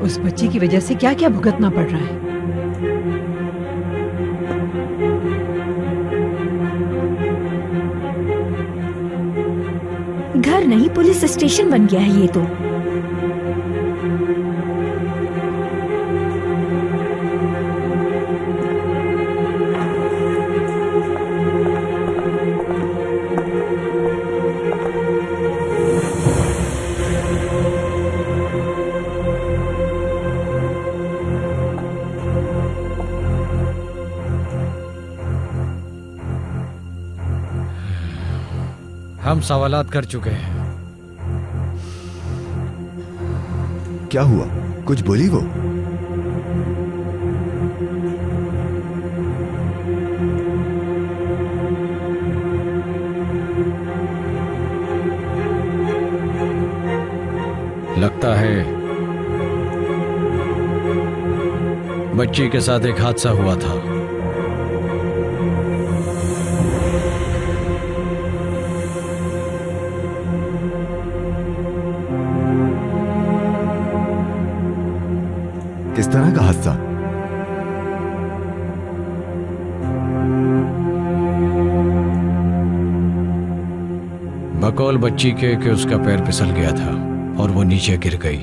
उस बच्ची की वजह से क्या क्या भुगतना पड़ रहा है। घर नहीं, पुलिस स्टेशन बन गया है ये तो। हम सवालात कर चुके हैं। क्या हुआ? कुछ बोली वो? लगता है बच्ची के साथ एक हादसा हुआ था। किस तरह का हादसा? बकौल बच्ची के कि उसका पैर फिसल गया था और वो नीचे गिर गई।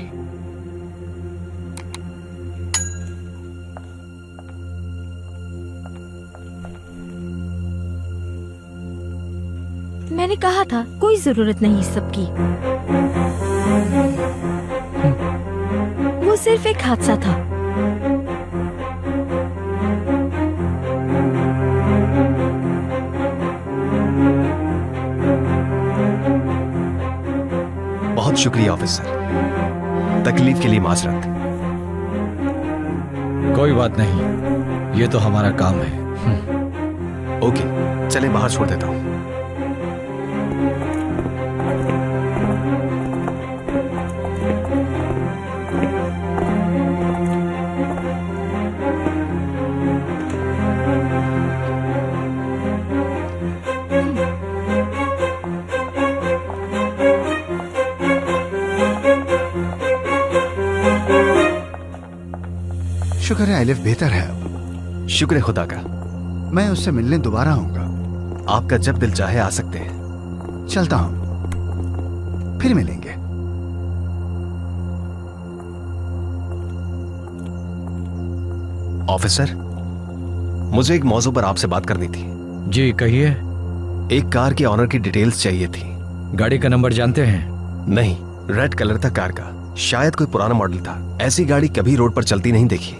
मैंने कहा था कोई जरूरत नहीं इस सब की। वो सिर्फ एक हादसा था। बहुत शुक्रिया ऑफिसर, तकलीफ के लिए माजरत। कोई बात नहीं, ये तो हमारा काम है। ओके, चले बाहर छोड़ देता हूं। शुक्र है एलिफ बेहतर है अब। शुक्र है खुदा का। मैं उससे मिलने दोबारा आऊंगा। आपका जब दिल चाहे आ सकते हैं। चलता हूं, फिर मिलेंगे। ऑफिसर, मुझे एक मौजू पर आपसे बात करनी थी। जी कहिए। एक कार के ऑनर की डिटेल्स चाहिए थी। गाड़ी का नंबर जानते हैं? नहीं, रेड कलर था कार का, शायद कोई पुराना मॉडल था। ऐसी गाड़ी कभी रोड पर चलती नहीं देखी।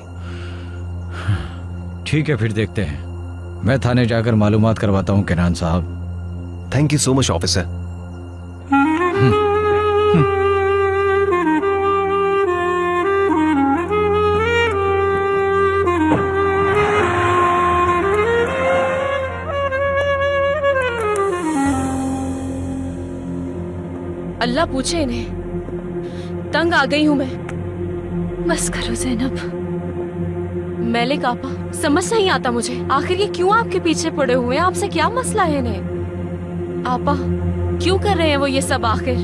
ठीक है, फिर देखते हैं। मैं थाने जाकर मालूमात करवाता हूँ केनान साहब। Thank you so much officer. Allah पूछे इन्हें, तंग आ गई हूं मैं। बस करो ज़ैनब। मैलिक आपा, समझ नहीं आता मुझे, आखिर ये क्यों आपके पीछे पड़े हुए हैं? आपसे क्या मसला है इन्हें? आपा, क्यों कर रहे हैं वो ये सब आखिर?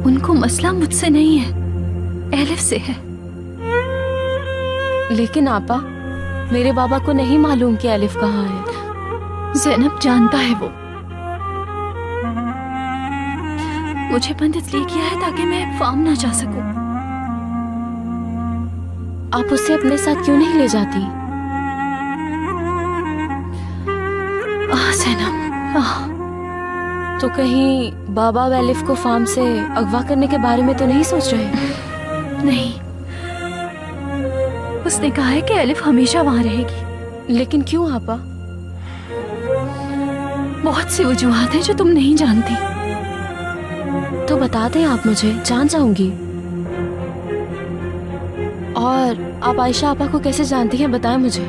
उनको मसला मुझसे नहीं है, एलिफ से है। लेकिन आपा, मेरे बाबा को नहीं मालूम कि एलिफ कहाँ है। ज़ैनब जानता है वो। मुझे बंद इसलिए किया है ताकि मैं फार्म ना जा सकूं। आप उसे अपने साथ क्यों नहीं ले जाती? ज़ैनब, तो कहीं बाबा एलिफ को फार्म से अगवा करने के बारे में तो नहीं सोच रहे? नहीं, उसने कहा है कि एलिफ हमेशा वहां रहेगी। लेकिन क्यों आपा? बहुत सी वजूहात हैं जो तुम नहीं जानती। तो बता दें आप मुझे, जान जाऊंगी। और आप आयशा आपा को कैसे जानती हैं, बताएं मुझे।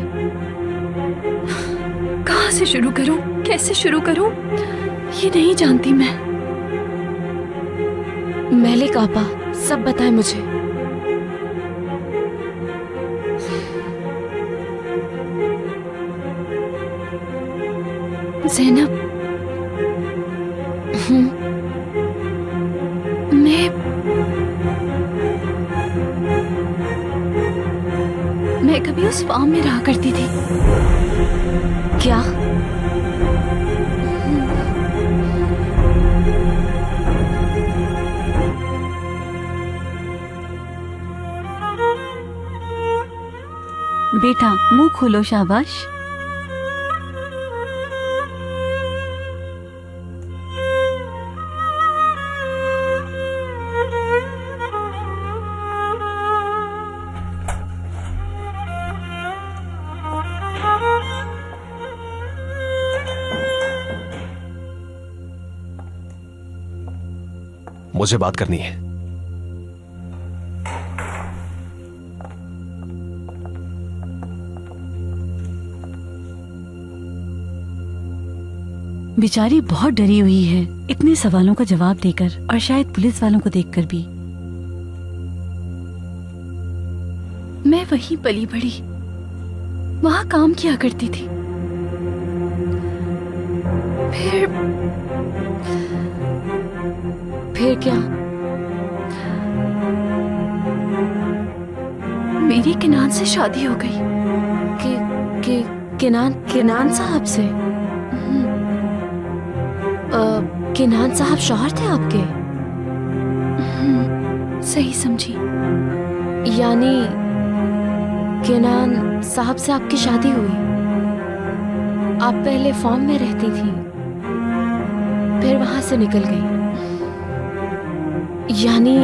कहाँ से शुरू करूं, कैसे शुरू करूं, ये नहीं जानती मैं। मैलिक आपा, सब बताएं मुझे। ज़ैनब, मैं कभी उस फार्म में रहा करती थी। क्या? बेटा मुंह खोलो, शाबाश। मुझे बात करनी है। बेचारी बहुत डरी हुई है इतने सवालों का जवाब देकर और शायद पुलिस वालों को देखकर भी। मैं वहीं पली बड़ी, वहां काम किया करती थी। फिर क्या? मेरी किनान से शादी हो गई। किनान साहब से? किनान साहब शौहर थे आपके? सही समझी। यानी किनान साहब से आपकी शादी हुई? आप पहले फॉर्म में रहती थी, फिर वहां से निकल गई। यानी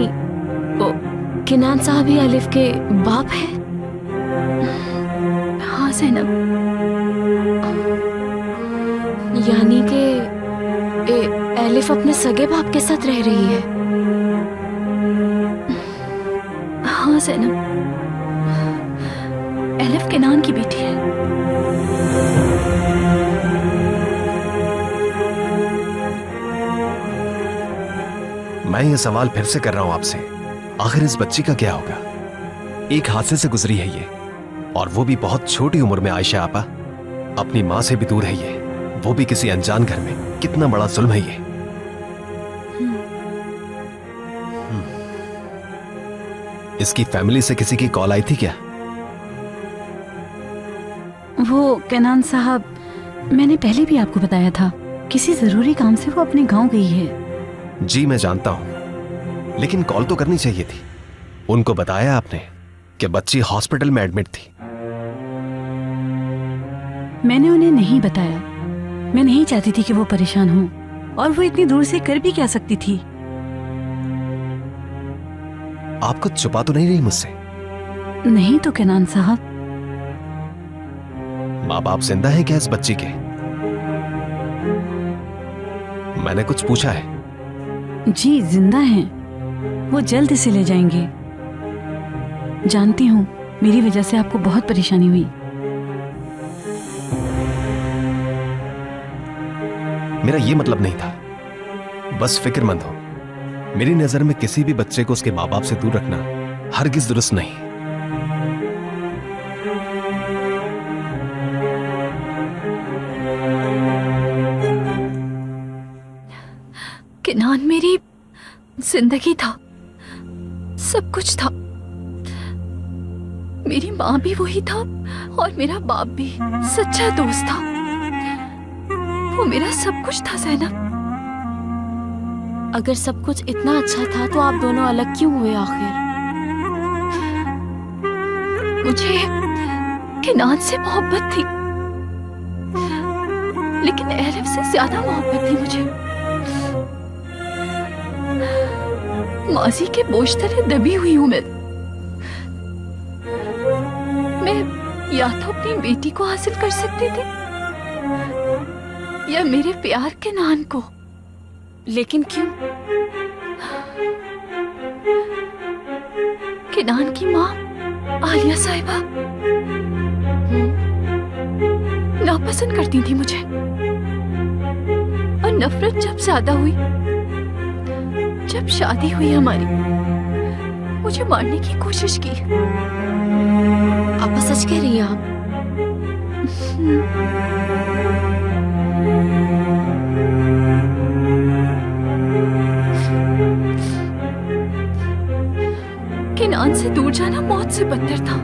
किनान साहब ही अलिफ के बाप हैं? हाँ ज़ैनब। यानी कि अलिफ अपने सगे बाप के साथ रह रही है? हाँ ज़ैनब, अलिफ किनान की बेटी है। मैं ये सवाल फिर से कर रहा हूं आपसे, आखिर इस बच्ची का क्या होगा? एक हादसे से गुजरी है ये, और वो भी बहुत छोटी उम्र में। आयशा आपा, अपनी माँ से भी दूर है ये, वो भी किसी अनजान घर में। कितना बड़ा जुल्म है ये। इसकी फैमिली से किसी की कॉल आई थी क्या? वो किनान साहब, मैंने पहले भी आपको बताया था, किसी जरूरी काम से वो अपने गांव गई है। जी मैं जानता हूं, लेकिन कॉल तो करनी चाहिए थी। उनको बताया आपने कि बच्ची हॉस्पिटल में एडमिट थी? मैंने उन्हें नहीं बताया। मैं नहीं चाहती थी कि वो परेशान हो, और वो इतनी दूर से कर भी क्या सकती थी। आप कुछ छुपा तो नहीं रही मुझसे? नहीं तो किनान साहब। माँ बाप जिंदा है क्या इस बच्ची के? मैंने कुछ पूछा है? जी जिंदा हैं, वो जल्द इसे ले जाएंगे। जानती हूँ मेरी वजह से आपको बहुत परेशानी हुई। मेरा ये मतलब नहीं था, बस फिक्रमंद हो। मेरी नजर में किसी भी बच्चे को उसके माँ बाप से दूर रखना हरगिज दुरुस्त नहीं। किनान मेरी जिंदगी था, सब कुछ था। मेरी माँ भी वही था और मेरा बाप भी सच्चा दोस्त था। वो मेरा सब कुछ था ज़ैनब। अगर सब कुछ इतना अच्छा था तो आप दोनों अलग क्यों हुए आखिर? मुझे किनान से मोहब्बत थी, लेकिन अलिफ से ज्यादा मोहब्बत थी मुझे। माजी के बोझ तले दबी हुई हूं मैं या तो अपनी बेटी को हासिल कर सकती थी या मेरे प्यार के नान को। लेकिन क्यों? किनान की माँ आलिया साहिबा नापसंद करती थी मुझे, और नफरत जब ज्यादा हुई, जब शादी हुई हमारी, मुझे मारने की कोशिश की। आप सच कह रही हैं आप? किनान से दूर जाना मौत से बदतर था,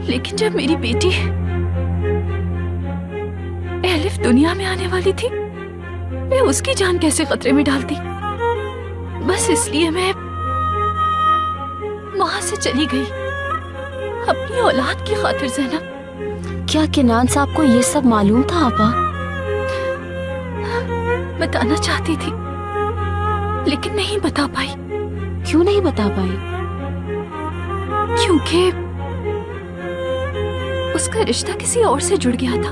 लेकिन जब मेरी बेटी अलिफ दुनिया में आने वाली थी, मैं उसकी जान कैसे खतरे में डालती। बस इसलिए मैं वहां से चली गई, अपनी औलाद की खातिर। ज़ैनब, क्या किनान साहब को ये सब मालूम था आपा? बताना चाहती थी, लेकिन नहीं बता पाई। क्यों नहीं बता पाई? क्योंकि उसका रिश्ता किसी और से जुड़ गया था,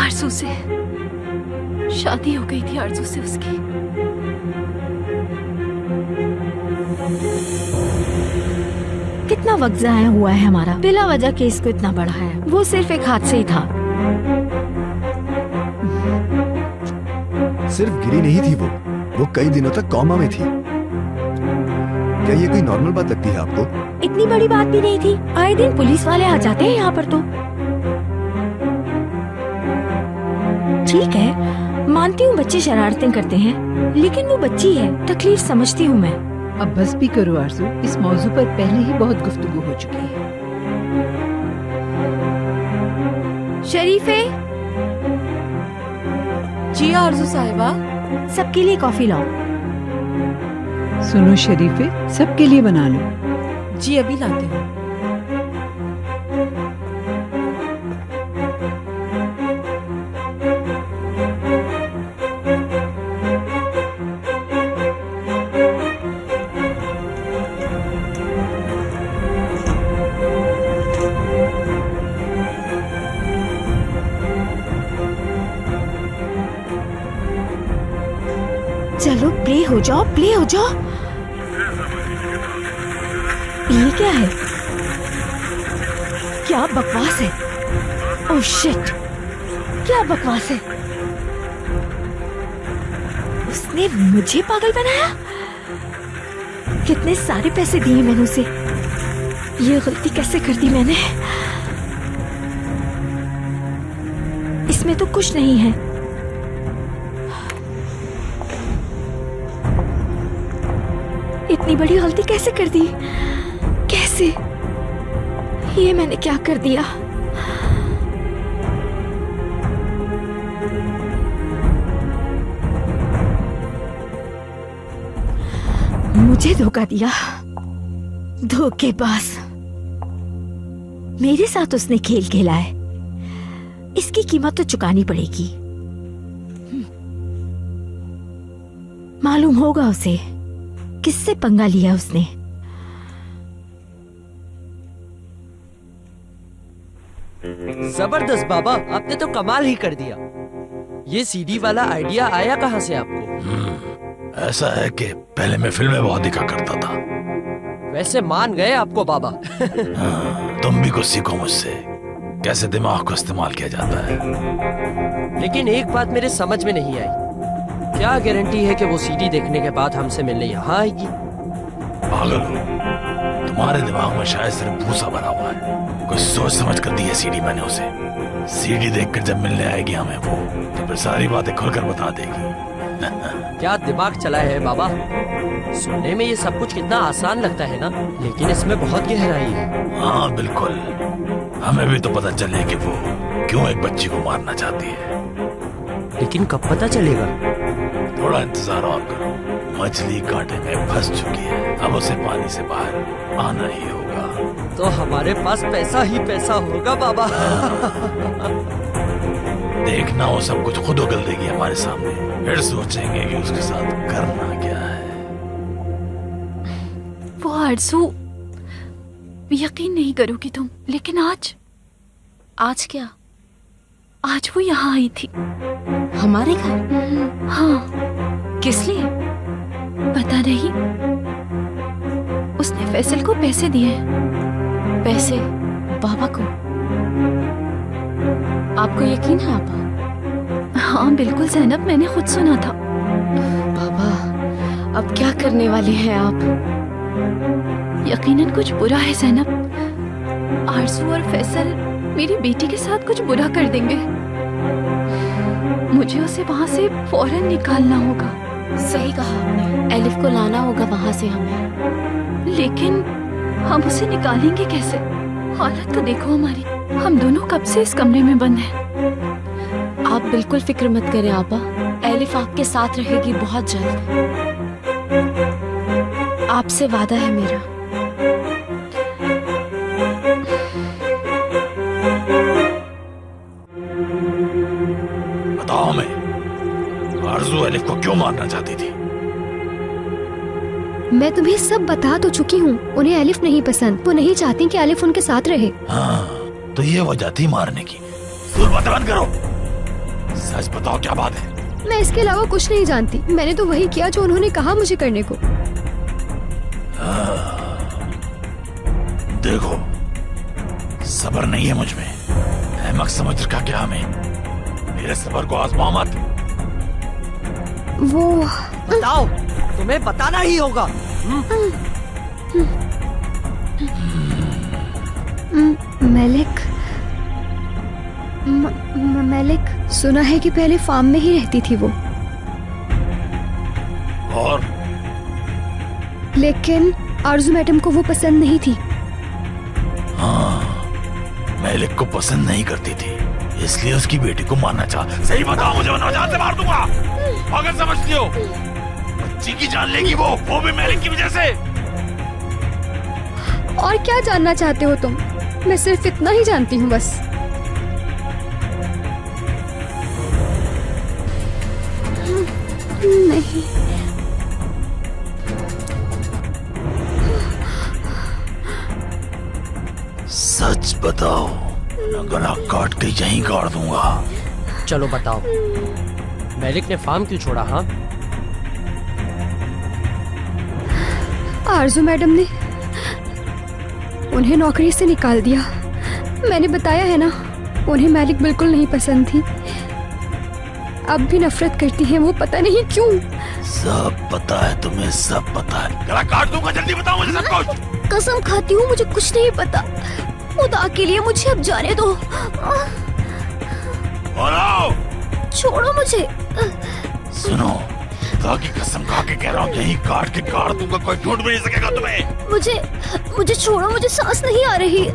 आरज़ू से। शादी हो गई थी आरजू से उसकी। कितना वक्त जाया हुआ है हमारा, बिला वजह केस को इतना बढ़ाया। वो सिर्फ एक हादसे ही था। सिर्फ गिरी नहीं थी वो कई दिनों तक कोमा में थी। क्या ये कोई नॉर्मल बात लगती है आपको? इतनी बड़ी बात भी नहीं थी। आए दिन पुलिस वाले आ जाते हैं यहाँ पर तो। ठीक है, मानती हूँ बच्चे शरारतें करते हैं, लेकिन वो बच्ची है, तकलीफ समझती हूँ मैं। अब बस भी करो आरजू, इस मौजू पर पहले ही बहुत गुफ्तगू हो चुकी है। शरीफे। जी आरजू साहिबा। सबके लिए कॉफी लाओ। सुनो शरीफे, सबके लिए बना लो। जी अभी लाती हूँ। चलो प्ले हो जाओ, प्ले हो जाओ। ये क्या है? क्या बकवास है? ओह शिट, क्या बकवास है? उसने मुझे पागल बनाया। कितने सारे पैसे दिए मैंने उसे। ये गलती कैसे कर दी मैंने? इसमें तो कुछ नहीं है। इतनी बड़ी गलती कैसे कर दी? कैसे? ये मैंने क्या कर दिया? मुझे धोखा दिया, धोखेबाज। मेरे साथ उसने खेल खेला है, इसकी कीमत तो चुकानी पड़ेगी। मालूम होगा उसे किससे पंगा लिया उसने। जबरदस्त बाबा, आपने तो कमाल ही कर दिया। ये सीडी वाला आइडिया आया कहाँ से आपको? ऐसा है कि पहले मैं फिल्में बहुत देखा करता था। वैसे मान गए आपको बाबा। तुम भी कुछ सीखो मुझसे, कैसे दिमाग को इस्तेमाल किया जाता है। लेकिन एक बात मेरे समझ में नहीं आई, क्या गारंटी है कि वो सीडी देखने के बाद हमसे मिलने यहाँ आएगी? पागल हो, तुम्हारे दिमाग में शायद सिर्फ भूसा भरा हुआ है। कुछ सोच समझ कर दी है सीडी मैंने उसे। सीडी देखकर जब मिलने आएगी हमें वो, तो फिर सारी बातें खुलकर बता देगी। क्या दिमाग चला है बाबा। सुनने में ये सब कुछ कितना आसान लगता है ना, लेकिन इसमें बहुत गहराई है। हाँ बिल्कुल, हमें भी तो पता चले कि वो क्यों एक बच्ची को मारना चाहती है। लेकिन कब पता चलेगा? थोड़ा इंतजार और करो। मछली कांटे में फंस चुकी है, अब उसे पानी से बाहर आना ही होगा। तो हमारे पास पैसा ही पैसा होगा बाबा। देखना वो सब कुछ खुद उगल देगी हमारे सामने, फिर सोचेंगे कि उसके साथ करना क्या है। वो आरज़ू, यकीन नहीं करोगी तुम, लेकिन आज क्या? आज वो यहाँ आई थी हमारे घर। हाँ। किस लिए? पता नहीं। उसने फैसल को पैसे दिए। पैसे? बाबा को? आपको यकीन है आपा? हाँ बिल्कुल जैनब, मैंने खुद सुना था। बाबा, अब क्या करने वाले हैं आप? यकीनन कुछ बुरा है जैनब। आरज़ू और फैसल मेरी बेटी के साथ कुछ बुरा कर देंगे। मुझे उसे वहाँ से फौरन निकालना होगा। सही कहा आपने, एलिफ को लाना होगा वहाँ से हमें। लेकिन हम उसे निकालेंगे कैसे? हालत तो देखो हमारी, हम दोनों कब से इस कमरे में बंद हैं। आप बिल्कुल फिक्र मत करें आपा, एलिफ आपके साथ रहेगी बहुत जल्द। आपसे वादा है मेरा। बताओ मैं, आरज़ू एलिफ को क्यों मारना चाहती थी? मैं तुम्हें सब बता तो चुकी हूँ। उन्हें एलिफ नहीं पसंद, वो नहीं चाहती कि एलिफ उनके साथ रहे। हाँ, तो ये वजह थी मारने की। बंद करो, सच बताओ क्या बात है? मैं इसके अलावा कुछ नहीं जानती। मैंने तो वही किया जो उन्होंने कहा मुझे करने को। देखो, सब्र नहीं है मुझ में। अहमक समझ रखा क्या हमें? मेरे सब्र को आजमा मत। वो बताओ, तुम्हें बताना ही होगा। मलिक, मलिक, सुना है कि पहले फार्म में ही रहती थी वो, और लेकिन आरजू मैडम को वो पसंद नहीं थी। हाँ, मलिक को पसंद नहीं करती थी, इसलिए उसकी बेटी को मारना चाहा। सही बताओ मुझे, वरना जान से मार दूंगा। अगर समझती हो बच्ची की जान लेगी वो भी मलिक की वजह से। और क्या जानना चाहते हो तुम? मैं सिर्फ इतना ही जानती हूँ बस। नहीं, सच बताओ, गला काट के यहीं गाड़ दूंगा। चलो बताओ, मलिक ने फार्म क्यों छोड़ा? हाँ, आरजू मैडम ने उन्हें नौकरी से निकाल दिया। मैंने बताया है ना, उन्हें मलिक बिल्कुल नहीं पसंद थी। अब भी नफरत करती हैं वो, पता नहीं क्यों। सब पता है तुम्हें, सब पता है। गला काट दूंगा, जल्दी बताओ मुझे सब कुछ। कसम खाती हूँ मुझे कुछ नहीं पता। खुदा के लिए मुझे अब जाने दो। छोड़ो मुझे। सुनो, खुदा की कसम खा के कह रहा हूँ, यहीं काट के गाड़ दूंगा, कोई ढूंढ भी नहीं सकेगा तुम्हें। मुझे छोड़ो, मुझे सांस नहीं आ रही।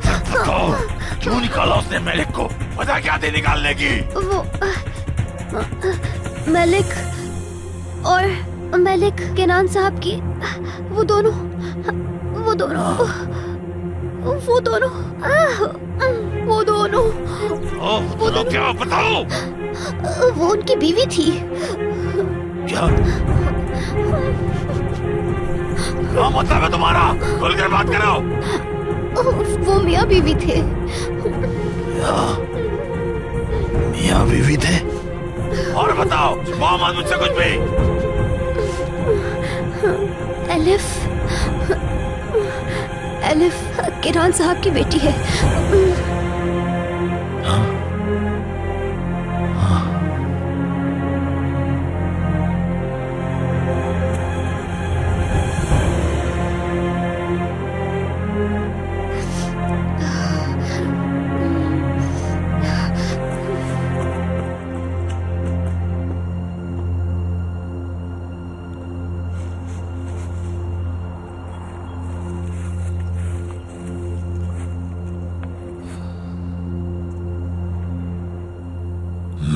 क्यों निकाला उसने मलिक को? वजह क्या थी निकालने की? वो मलिक केनान साहब की, वो दोनों क्या बताओ? वो उनकी बीवी थी। क्या मतलब है तुम्हारा? खुलकर बात करो। वो मियाँ बीवी थे। मियाँ बीवी थे? और बताओ, मोहम्मद मुझसे कुछ भी। एलिफ किरान साहब की बेटी है।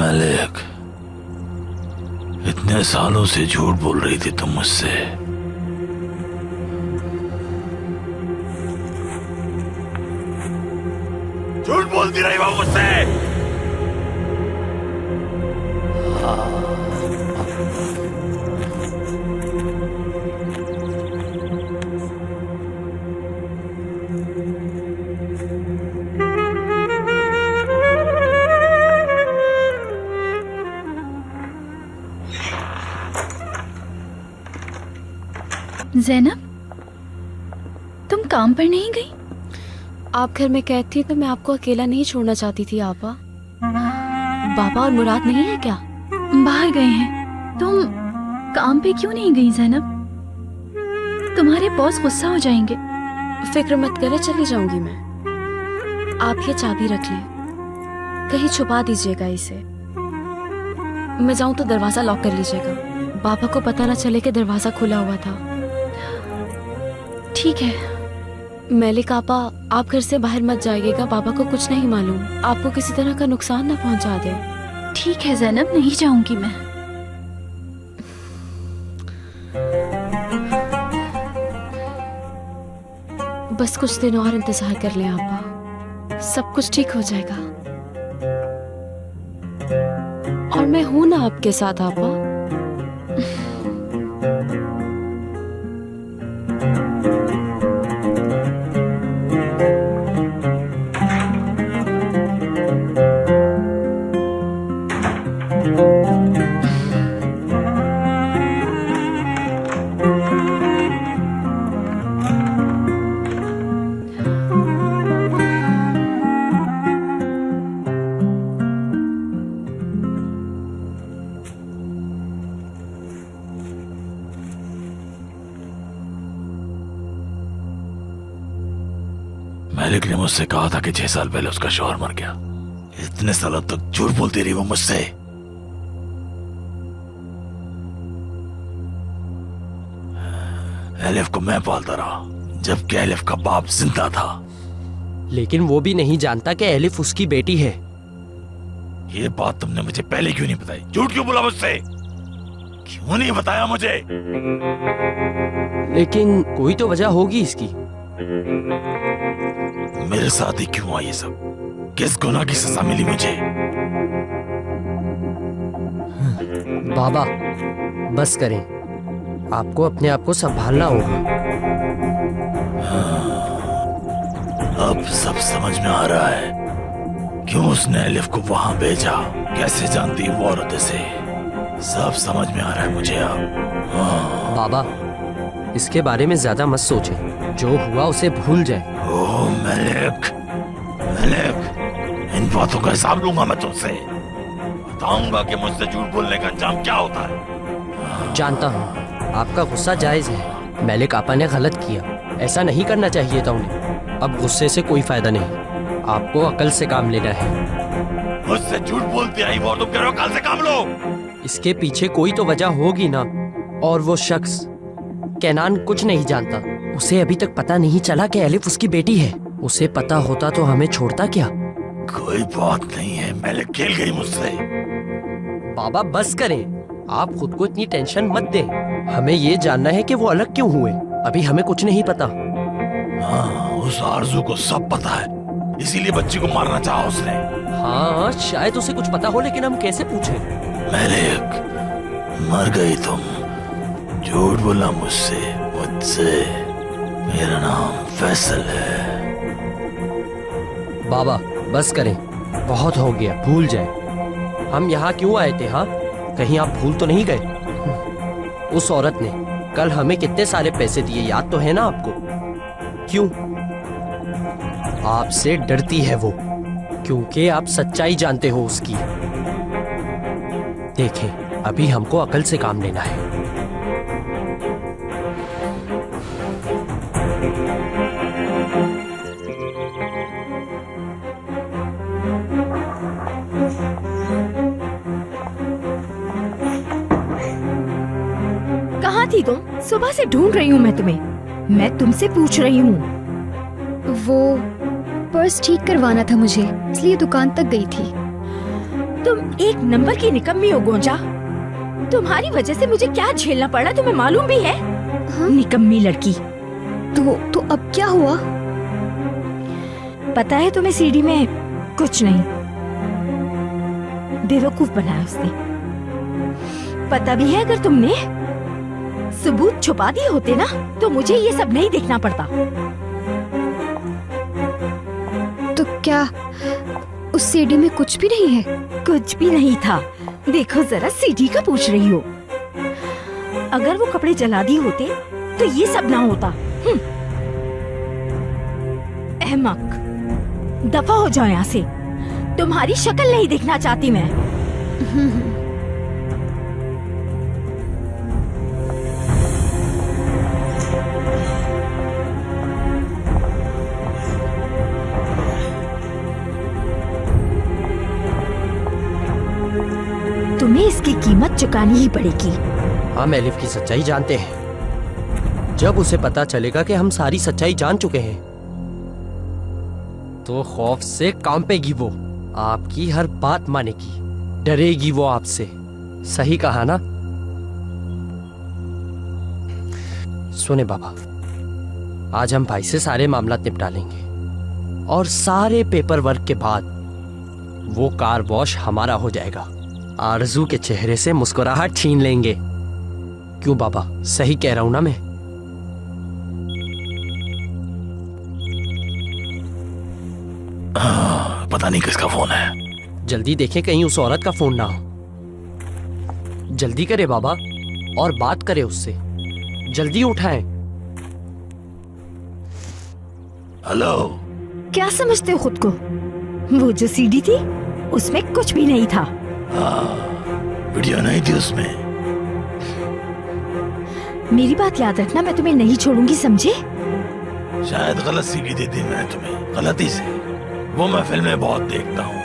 मलिक, इतने सालों से झूठ बोल रही थी तुम मुझसे। झूठ बोलती रही वो मुझसे। ज़ैनब, तुम काम पर नहीं गई? आप घर में कैद थी तो मैं आपको अकेला नहीं छोड़ना चाहती थी। आपा, बाबा और मुराद नहीं है क्या? बाहर गए हैं। तुम काम पे क्यों नहीं गई ज़ैनब? तुम्हारे बॉस गुस्सा हो जाएंगे। फिक्र मत करे, चली जाऊंगी मैं। आप ये चाबी रख लें, कहीं छुपा दीजिएगा इसे। मैं जाऊं तो दरवाजा लॉक कर लीजिएगा, बाबा को पता ना चले कि दरवाजा खुला हुआ था। ठीक है। मलिक आपा, आप घर से बाहर मत जाइएगा, बाबा को कुछ नहीं मालूम, आपको किसी तरह का नुकसान ना पहुंचा दे। ठीक है ज़ैनब, नहीं जाऊंगी मैं। बस कुछ दिन और इंतजार कर लें आपा, सब कुछ ठीक हो जाएगा। और मैं हूं ना आपके साथ आपा। मालिक ने मुझसे कहा था कि 6 साल पहले उसका शौहर मर गया। इतने सालों तक झूठ बोलती रही वो मुझसे। एलिफ को मैं पालता रहा जबकि एलिफ का बाप जिंदा था। लेकिन वो भी नहीं जानता कि एलिफ उसकी बेटी है। ये बात तुमने मुझे पहले क्यों नहीं बताई? झूठ क्यों बोला मुझसे? क्यों नहीं बताया मुझे? लेकिन कोई तो वजह होगी इसकी। मेरे साथ ही क्यों हुआ ये सब? किस गुनाह की सजा मिली मुझे? बाबा बस करें, आपको अपने आप को संभालना होगा। अब सब समझ में आ रहा है क्यों उसने एलिफ को वहां भेजा, कैसे जानती वो औरत से। सब समझ में आ रहा है मुझे अब। बाबा इसके बारे में ज्यादा मत सोचें, जो हुआ उसे भूल जाए। ओ मलिक, इन बातों का हिसाब लूंगा मैं तुमसे। बताऊंगा कि मुझसे झूठ बोलने का अंजाम क्या होता है। जानता हूँ आपका गुस्सा जायज है। मलिक आपा ने गलत किया, ऐसा नहीं करना चाहिए था उन्हें। अब गुस्से से कोई फायदा नहीं, आपको अकल से काम लेना है। मुझसे झूठ बोलती आई वो, तुम कह रहे हो अकल से काम लो। इसके पीछे कोई तो वजह होगी ना। और वो शख्स कैनान कुछ नहीं जानता, उसे अभी तक पता नहीं चला कि एलिफ उसकी बेटी है। उसे पता होता तो हमें छोड़ता क्या? कोई बात नहीं है, मलिक खेल गई मुझसे। बाबा बस करें, आप खुद को इतनी टेंशन मत दें। हमें ये जानना है कि वो अलग क्यों हुए। अभी हमें कुछ नहीं पता। हाँ, उस आरजू को सब पता है, इसीलिए बच्ची को मारना चाहा उसने। हाँ शायद उसे कुछ पता हो, लेकिन हम कैसे पूछें? मलिक मर गई तुम, झूठ बोला मुझसे। मेरा नाम फैसल है। बाबा बस करें, बहुत हो गया, भूल जाए। हम यहाँ क्यों आए थे? हाँ कहीं आप भूल तो नहीं गए? उस औरत ने कल हमें कितने सारे पैसे दिए, याद तो है ना आपको? क्यों? आपसे डरती है वो, क्योंकि आप सच्चाई जानते हो उसकी। देखें अभी हमको अकल से काम लेना है। कहाँ थी तुम? सुबह से ढूंढ रही हूँ मैं तुम्हें। मैं तुमसे पूछ रही हूँ। वो पर्स ठीक करवाना था मुझे, इसलिए दुकान तक गई थी। तुम एक नंबर की निकम्मी हो गोंजा। तुम्हारी वजह से मुझे क्या झेलना पड़ा तुम्हें मालूम भी है? हाँ? निकम्मी लड़की। तो अब क्या हुआ? पता है तुम्हें सीडी में कुछ नहीं, बेवकूफ बनाया उसने। पता भी है अगर तुमने सबूत छुपा दिए होते ना तो मुझे ये सब नहीं देखना पड़ता। तो क्या उस सीडी में कुछ भी नहीं है? कुछ भी नहीं था। देखो जरा, सीडी का पूछ रही हो? अगर वो कपड़े जला दिए होते तो ये सब ना होता। अहमक, दफा हो जाओ यहाँ से। तुम्हारी शक्ल नहीं देखना चाहती मैं। तुम्हें इसकी कीमत चुकानी ही पड़ेगी। हम एलिफ की सच्चाई जानते हैं। जब उसे पता चलेगा कि हम सारी सच्चाई जान चुके हैं तो खौफ से कांपेगी वो, आपकी हर बात मानेगी, डरेगी वो आपसे। सही कहा ना? सुने बाबा, आज हम भाई से सारे मामला निपटा लेंगे और सारे पेपर वर्क के बाद वो कार वॉश हमारा हो जाएगा। आरजू के चेहरे से मुस्कुराहट छीन लेंगे। क्यों बाबा, सही कह रहा हूं ना मैं? पता नहीं किसका फोन है। जल्दी देखें कहीं उस औरत का फोन ना हो। जल्दी करे बाबा और बात करे उससे। जल्दी उठाएं। हेलो। क्या समझते हो खुद को? वो जो सीडी थी उसमें कुछ भी नहीं था। वीडियो नहीं थी उसमें। मेरी बात याद रखना, मैं तुम्हें नहीं छोड़ूंगी, समझे? शायद गलत सीखी दी थी मैंने तुम्हें, गलती से। वो मैं फिल्में बहुत देखता हूँ,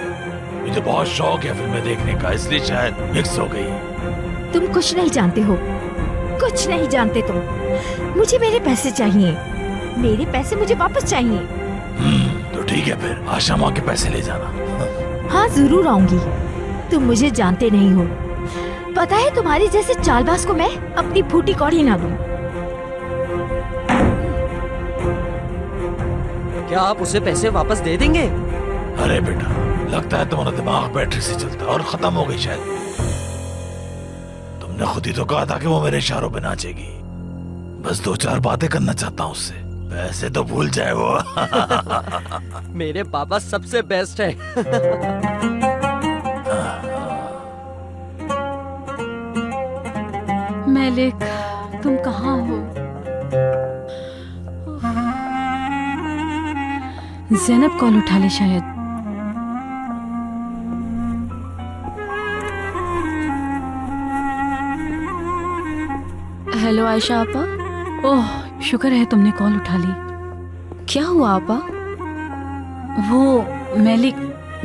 मुझे बहुत शौक है फिल्में देखने का, इसलिए शायद मिक्स हो गई। तुम कुछ नहीं जानते हो, कुछ नहीं जानते तुम। मुझे मेरे पैसे चाहिए, मेरे पैसे मुझे वापस चाहिए। तो ठीक है फिर, आज शाम आके पैसे ले जाना। हाँ जरूर आऊंगी। तुम मुझे जानते नहीं हो, पता है तुम्हारी जैसे चालबाज को मैं अपनी फूटी कौड़ी ना दूं। क्या आप उसे पैसे वापस दे देंगे? अरे बेटा, लगता है तुम्हारा दिमाग बैटरी से चलता है और खत्म हो गई शायद। तुमने खुद ही तो कहा था कि वो मेरे इशारों पे नाचेगी। बस 2-4 बातें करना चाहता हूँ उससे, पैसे तो भूल जाए वो। मेरे बाबा सबसे बेस्ट है। मैलिक, तुम कहाँ हो? ज़ैनब कॉल उठा ले शायद। हेलो आयशा आपा। ओह, शुक्र है तुमने कॉल उठा ली। क्या हुआ आपा? वो मैलिक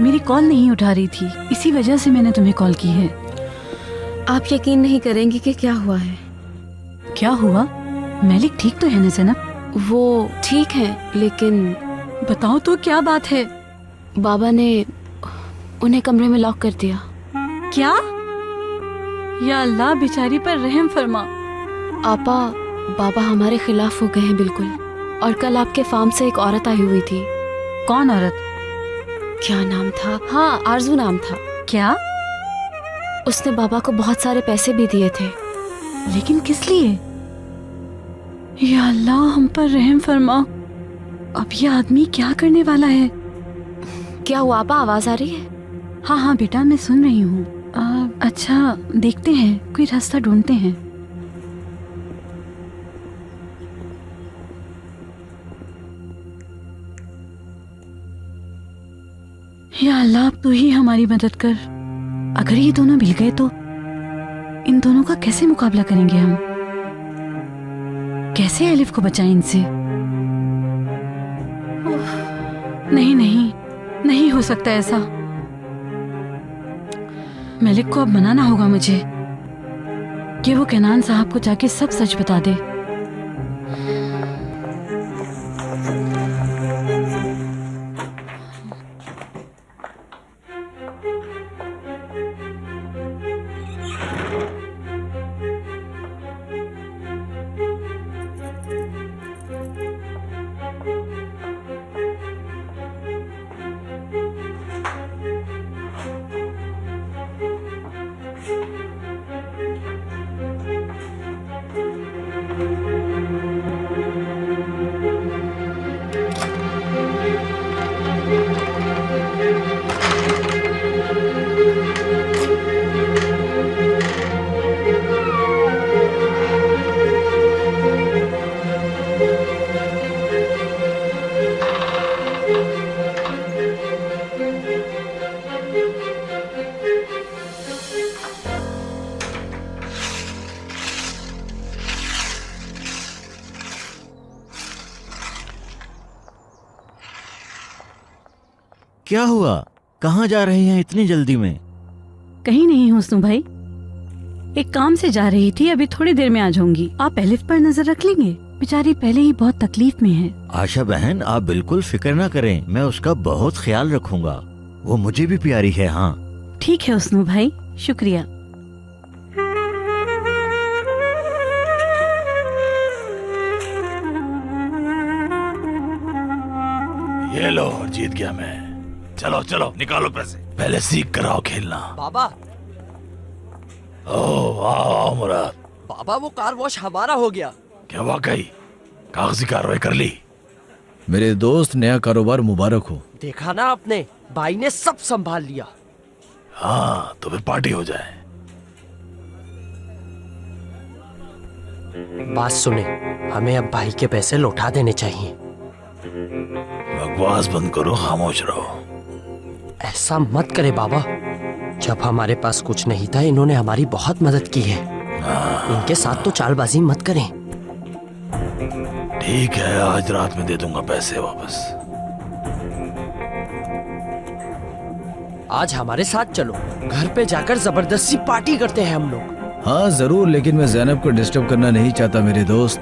मेरी कॉल नहीं उठा रही थी, इसी वजह से मैंने तुम्हें कॉल की है। आप यकीन नहीं करेंगी कि क्या हुआ है। क्या हुआ? मैलिक ठीक तो है ना ज़ैनब? वो ठीक है, लेकिन बताओ तो क्या बात है? बाबा ने उन्हें कमरे में लॉक कर दिया। क्या? या अल्लाह, बेचारी पर रहम फरमा। आपा, बाबा हमारे खिलाफ हो गए हैं बिल्कुल। और कल आपके फार्म से एक औरत आई हुई थी। कौन औरत? क्या नाम था? हाँ, आरजू नाम था। क्या? उसने बाबा को बहुत सारे पैसे भी दिए थे। लेकिन किस लिए? या अल्लाह, हम पर रहम फरमा। अब ये आदमी क्या करने वाला है? क्या हुआ आपा, आवाज आ रही है? हाँ हाँ बेटा, मैं सुन रही हूँ। अच्छा, देखते हैं, कोई रास्ता ढूंढते हैं। या अल्लाह, अब तू ही हमारी मदद कर। अगर ये दोनों मिल गए तो इन दोनों का कैसे मुकाबला करेंगे हम? कैसे एलिफ को बचाएं इनसे? नहीं नहीं, नहीं हो सकता ऐसा। मैलिक को अब मनाना होगा मुझे कि वो केनान साहब को जाके सब सच बता दे। क्या हुआ? कहाँ जा रही हैं इतनी जल्दी में? कहीं नहीं हुस्नू भाई, एक काम से जा रही थी, अभी थोड़ी देर में आ जाऊंगी। आप एलिफ पर नजर रख लेंगे, बेचारी पहले ही बहुत तकलीफ में है। आशा बहन, आप बिल्कुल फिक्र ना करें, मैं उसका बहुत ख्याल रखूंगा। वो मुझे भी प्यारी है। हाँ ठीक है हुस्नू भाई, शुक्रिया। ये लो, जीत गया मैं। चलो चलो, निकालो पैसे, पहले सीख कर आओ खेलना। बाबा, ओह आओ मुराद। बाबा, वो कार वॉश हमारा हो गया। क्या वाकई? कागजी कार्रवाई कर ली? मेरे दोस्त, नया कारोबार मुबारक हो। देखा ना आपने, भाई ने सब संभाल लिया। हाँ, तो फिर पार्टी हो जाए। बात सुने, हमें अब भाई के पैसे लौटा देने चाहिए। बकवास बंद करो, खामोश रहो। ऐसा मत करे बाबा, जब हमारे पास कुछ नहीं था इन्होंने हमारी बहुत मदद की है। इनके साथ तो चालबाजी मत करें। ठीक है, आज रात में दे दूंगा पैसे वापस। आज हमारे साथ चलो, घर पे जाकर जबरदस्ती पार्टी करते हैं हम लोग। हाँ जरूर, लेकिन मैं जैनब को डिस्टर्ब करना नहीं चाहता मेरे दोस्त।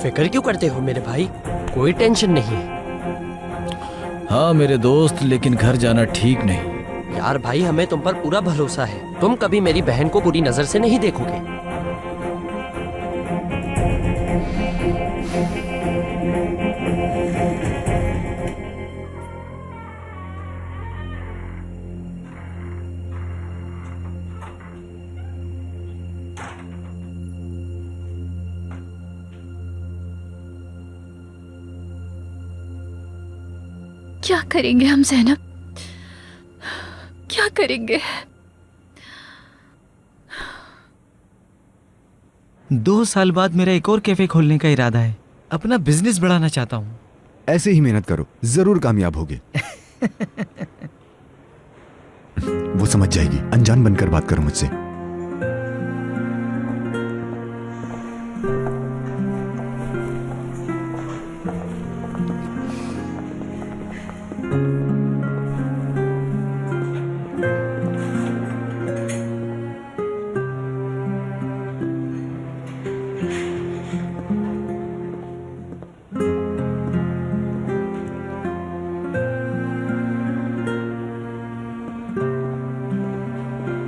फिक्र क्यों करते हो मेरे भाई, कोई टेंशन नहीं है। हाँ मेरे दोस्त, लेकिन घर जाना ठीक नहीं। यार भाई, हमें तुम पर पूरा भरोसा है, तुम कभी मेरी बहन को बुरी नजर से नहीं देखोगे। क्या करेंगे हम ज़ैनब, क्या करेंगे? 2 साल बाद मेरा एक और कैफे खोलने का इरादा है। अपना बिजनेस बढ़ाना चाहता हूँ। ऐसे ही मेहनत करो, जरूर कामयाब होगे। वो समझ जाएगी, अनजान बनकर बात करो मुझसे।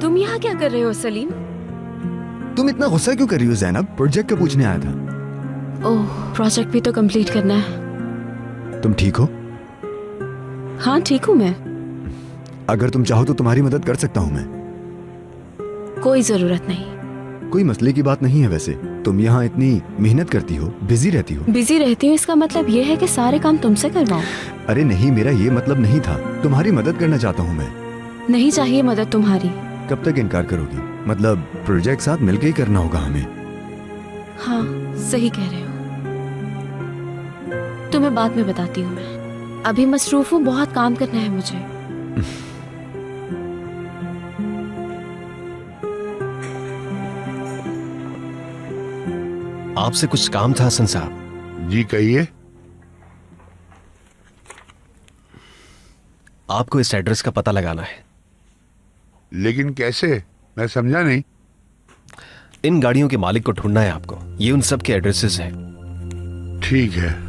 तुम यहाँ क्या कर रहे हो सलीम? तुम इतना गुस्सा क्यों कर रही हो ज़ैनब? प्रोजेक्ट का पूछने आया था। ओह, प्रोजेक्ट भी तो कंप्लीट करना है। तुम ठीक हो? हाँ ठीक हूँ मैं। अगर तुम चाहो तो तुम्हारी मदद कर सकता हूँ मैं। कोई जरूरत नहीं। कोई मसले की बात नहीं है। वैसे तुम यहाँ इतनी मेहनत करती हो, बिजी रहती हो। बिजी रहती हूँ इसका मतलब ये है कि सारे काम तुमसे करवाऊँ? अरे नहीं, मेरा ये मतलब नहीं था। तुम्हारी मदद करना चाहता हूँ मैं। नहीं चाहिए मदद तुम्हारी। कब तक इनकार करोगी? मतलब प्रोजेक्ट साथ मिलकर ही करना होगा हमें। हाँ सही कह रहे हो। तुम्हें बाद में बताती हूँ मैं, अभी मसरूफ हूँ, बहुत काम करना है मुझे। आपसे कुछ काम था हसन साहब। जी कहिए। आपको इस एड्रेस का पता लगाना है। लेकिन कैसे? मैं समझा नहीं। इन गाड़ियों के मालिक को ढूंढना है आपको। ये उन सब के एड्रेसेस हैं। ठीक है।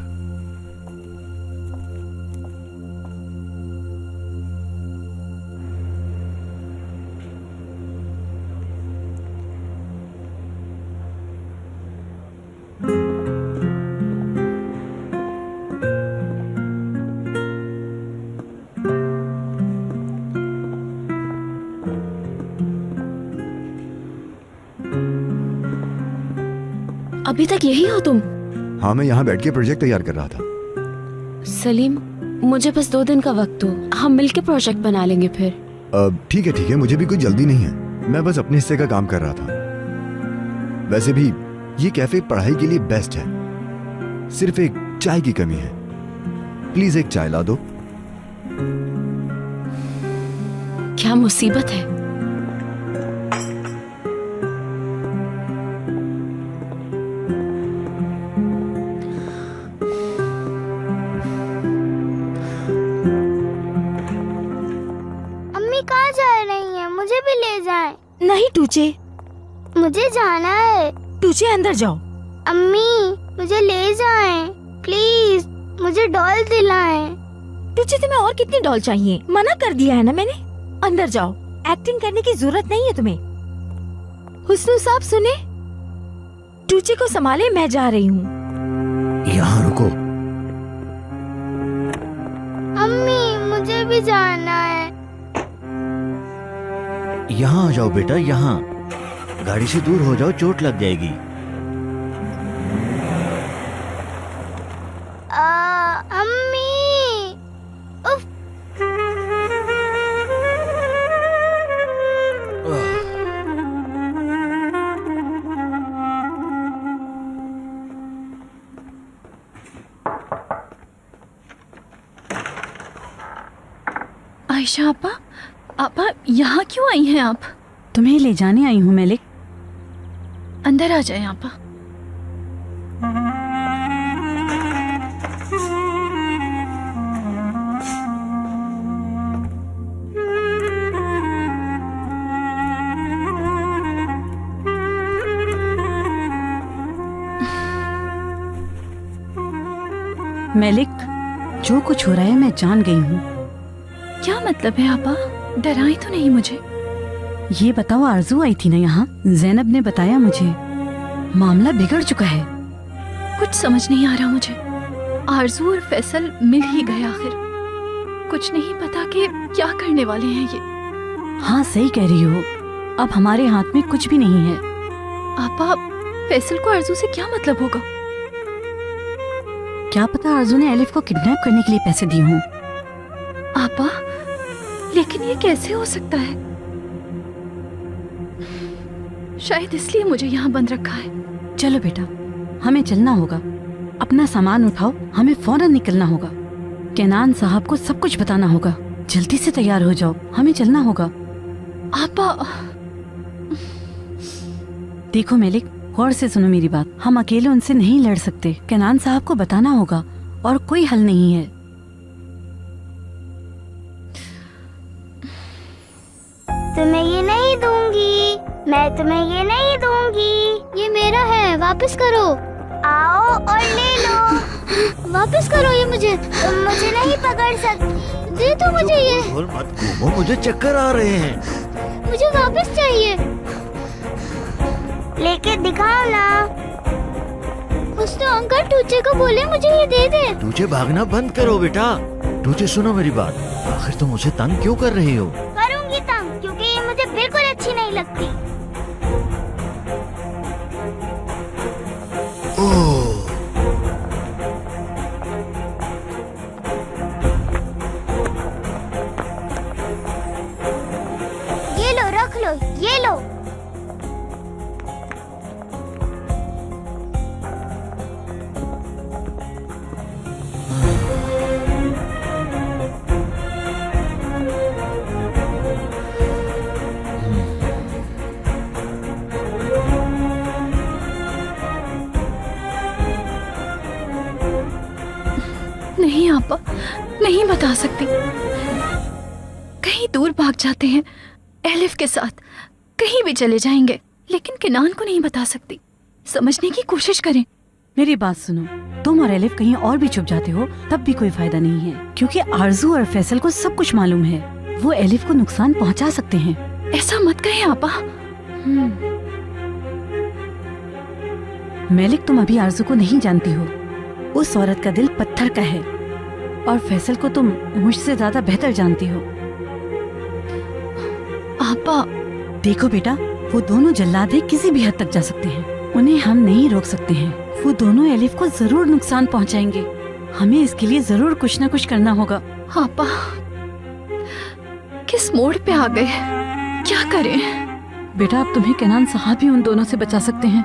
अभी तक यही हो तुम? हाँ, मैं यहाँ बैठ के प्रोजेक्ट तैयार कर रहा था। सलीम, मुझे बस 2 दिन का वक्त दो, हम मिलके प्रोजेक्ट बना लेंगे फिर। ठीक है, मुझे भी कोई जल्दी नहीं है। मैं बस अपने हिस्से का काम कर रहा था। वैसे भी ये कैफे पढ़ाई के लिए बेस्ट है। सिर्फ एक चाय की कमी है। प्लीज एक चाय ला दो। क्या मुसीबत है? कहाँ जा रही हैं? मुझे भी ले जाएं। नहीं टूचे, मुझे जाना है। टूचे अंदर जाओ। अम्मी मुझे ले जाएं प्लीज, मुझे डॉल दिलाएं। टूचे तुम्हें और कितनी डॉल चाहिए? मना कर दिया है ना मैंने। अंदर जाओ, एक्टिंग करने की जरूरत नहीं है तुम्हें। हुस्नू साहब सुने, टूचे को संभाले, मैं जा रही हूँ। यहाँ रुको। अम्मी मुझे भी जाना है। यहाँ आ जाओ बेटा, यहाँ। गाड़ी से दूर हो जाओ, चोट लग जाएगी। अम्मी उफ। आयशा आपा यहाँ क्यों आई हैं आप? तुम्हें ले जाने आई हूँ मेलिक। अंदर आ जाए आपा। मैलिक, जो कुछ हो रहा है मैं जान गई हूँ। क्या मतलब है आपा? डराई तो नहीं मुझे? ये बताओ, आरजू आई थी ना यहाँ? जैनब ने बताया मुझे मामला बिगड़ चुका है। कुछ समझ नहीं आ रहा मुझे। आरजू और फैसल मिल ही गए आखिर। कुछ नहीं पता कि क्या करने वाले हैं ये। हाँ सही कह रही हो, अब हमारे हाथ में कुछ भी नहीं है। आपा, फैसल को आरजू से क्या मतलब होगा? क्या पता आरजू ने एलिफ को किडनैप करने के लिए पैसे दिए हों। आपा, लेकिन ये कैसे हो सकता है? शायद इसलिए मुझे यहाँ बंद रखा है। चलो बेटा, हमें चलना होगा। अपना सामान उठाओ, हमें फौरन निकलना होगा। केनान साहब को सब कुछ बताना होगा। जल्दी से तैयार हो जाओ, हमें चलना होगा। आपा, देखो मैलिक, गौर से सुनो मेरी बात। हम अकेले उनसे नहीं लड़ सकते। केनान साहब को बताना होगा और कोई हल नहीं है। तुम्हें ये नहीं दूंगी, मैं तुम्हें ये नहीं दूंगी। ये मेरा है, वापस करो। आओ और ले लो। वापस करो ये मुझे। तुम मुझे नहीं पकड़ सकती। दे दो मुझे ये। मत घूमो, मुझे चक्कर आ रहे हैं। मुझे वापस चाहिए। लेके दिखाओ ना। उसने अंकल टूचे को बोले मुझे ये दे दे। तुझे भागना बंद करो बेटा। तुझे सुनो मेरी बात, आखिर तुम उसे तंग क्यों कर रही हो? करूंगी तंग, क्योंकि ये मुझे बिल्कुल अच्छी नहीं लगती। ओह, ये लो, रख लो, ये लो। नहीं आपा, नहीं बता सकती। कहीं दूर भाग जाते हैं एलिफ के साथ, कहीं भी चले जाएंगे, लेकिन किनान को नहीं बता सकती। समझने की कोशिश करें। मेरी बात सुनो, तुम और एलिफ कहीं और भी छुप जाते हो तब भी कोई फायदा नहीं है, क्योंकि आरजू और फैसल को सब कुछ मालूम है। वो एलिफ को नुकसान पहुंचा सकते हैं। ऐसा मत कहें आपा। मैलिक, तुम अभी आरजू को नहीं जानती हो। उस औरत का दिल पत्थर का है और फैसल को तुम मुझसे ज्यादा बेहतर जानती हो। आपा, देखो बेटा, वो दोनों जल्लाद किसी भी हद तक जा सकते हैं। उन्हें हम नहीं रोक सकते हैं। वो दोनों एलिफ को जरूर नुकसान पहुंचाएंगे। हमें इसके लिए जरूर कुछ न कुछ करना होगा। आपा, किस मोड़ पे आ गए? क्या करें? बेटा, अब तुम्हें केनान साहब ही उन दोनों से बचा सकते हैं।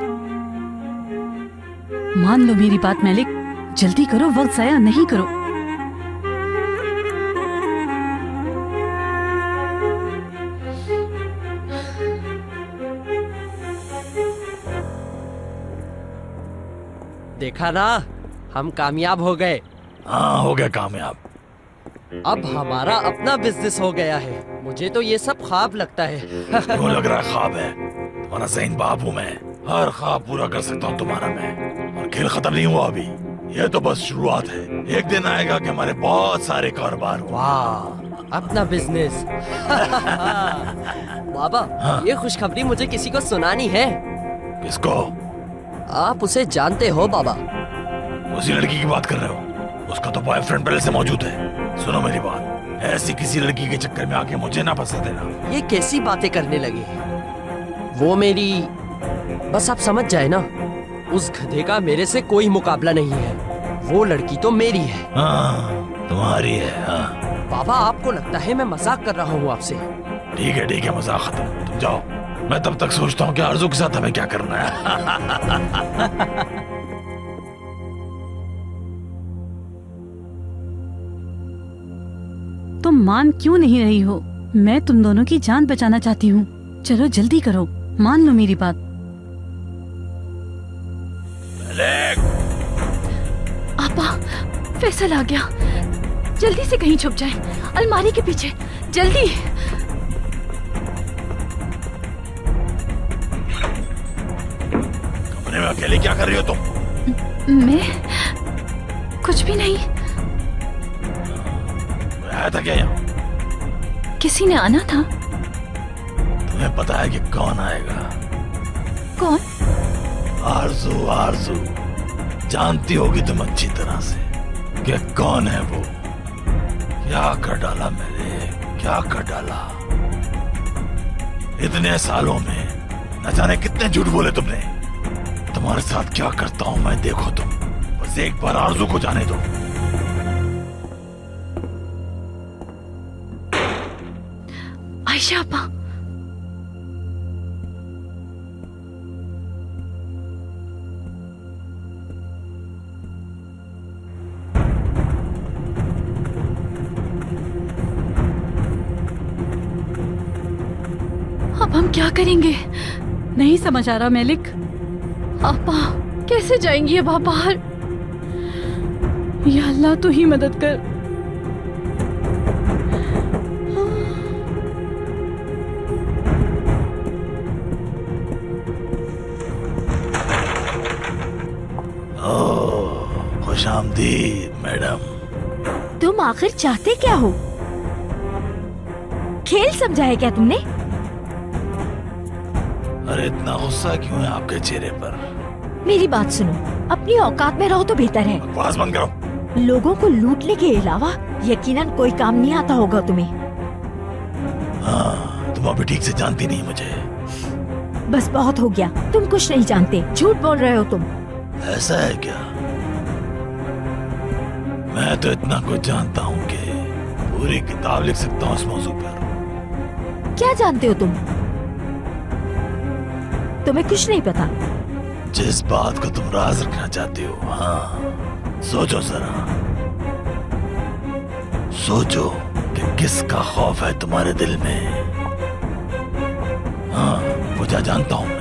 मान लो मेरी बात मैलिक, जल्दी करो, वक्त जाया नहीं करो। देखा ना, हम कामयाब हो गए। हाँ, हो गया कामयाब। अब हमारा अपना बिजनेस हो गया है। मुझे तो ये सब ख्वाब लगता है। क्यों लग रहा है ख्वाब है? तुम्हारा ज़हीन बाप हूँ मैं। हर ख्वाब पूरा कर सकता हूँ तुम्हारा मैं। और खेल खत्म नहीं हुआ अभी, ये तो बस शुरुआत है। एक दिन आएगा कि हमारे बहुत सारे कारोबार होंगे। वाह, अपना बिजनेस। बाबा, ये खुशखबरी मुझे किसी को सुनानी है। किसको? आप उसे जानते हो बाबा? उसी लड़की की बात कर रहे हो? उसका तो बॉयफ्रेंड पहले से मौजूद है। सुनो मेरी बात, ऐसी किसी लड़की के चक्कर में आके मुझे ना फंसा देना। ये कैसी बातें करने लगे? वो मेरी, बस आप समझ जाए ना, उस गधे का मेरे से कोई मुकाबला नहीं है। वो लड़की तो मेरी है। हाँ, तुम्हारी है। हाँ। बाबा, आपको लगता है मैं मजाक कर रहा हूँ आपसे? ठीक है, मजाक खत्म। तुम जाओ, मैं तब तक सोचता हूँ कि आरजू के साथ हमें क्या करना है। तुम मान क्यों नहीं रही हो? मैं तुम दोनों की जान बचाना चाहती हूँ। चलो जल्दी करो, मान लो मेरी बात। आपा, फैसल आ गया। जल्दी से कहीं छुप जाए, अलमारी के पीछे, जल्दी। कमरे में अकेले क्या कर रही हो तुम? मैं कुछ कुछ भी नहीं। आया था क्या यहाँ? किसी ने आना था। तुम्हें पता है कि कौन आएगा? कौन? आरजू। आरजू जानती होगी तुम अच्छी तरह से कि कौन है वो। क्या कर डाला मैंने, क्या कर डाला। इतने सालों में न जाने कितने झूठ बोले तुमने। तुम्हारे साथ क्या करता हूं मैं, देखो तुम। बस एक बार आरजू को जाने दो। आयशा अपा, अब हम क्या करेंगे? नहीं समझ आ रहा मेलिक। आपा कैसे जाएंगी अब आप बाहर? या अल्लाह तू ही मदद कर। खुशामदीद मैडम। तुम आखिर चाहते क्या हो? खेल समझा है क्या तुमने? अरे इतना गुस्सा क्यों है आपके चेहरे पर? मेरी बात सुनो, अपनी औकात में रहो तो बेहतर है। बकवास बंद करो। लोगों को लूटने के अलावा यकीनन कोई काम नहीं आता होगा तुम्हें। हाँ, तुम अभी ठीक से जानती नहीं मुझे। बस बहुत हो गया, तुम कुछ नहीं जानते, झूठ बोल रहे हो तुम। ऐसा है क्या? मैं तो इतना कुछ जानता हूँ कि पूरी किताब लिख सकता हूँ इस मौजू पर। क्या जानते हो तुम? तुम्हें कुछ नहीं पता। जिस बात को तुम राज रखना चाहते हो, हाँ, सोचो जरा। सोचो कि किसका खौफ है तुम्हारे दिल में। हाँ, वो क्या जानता हूँ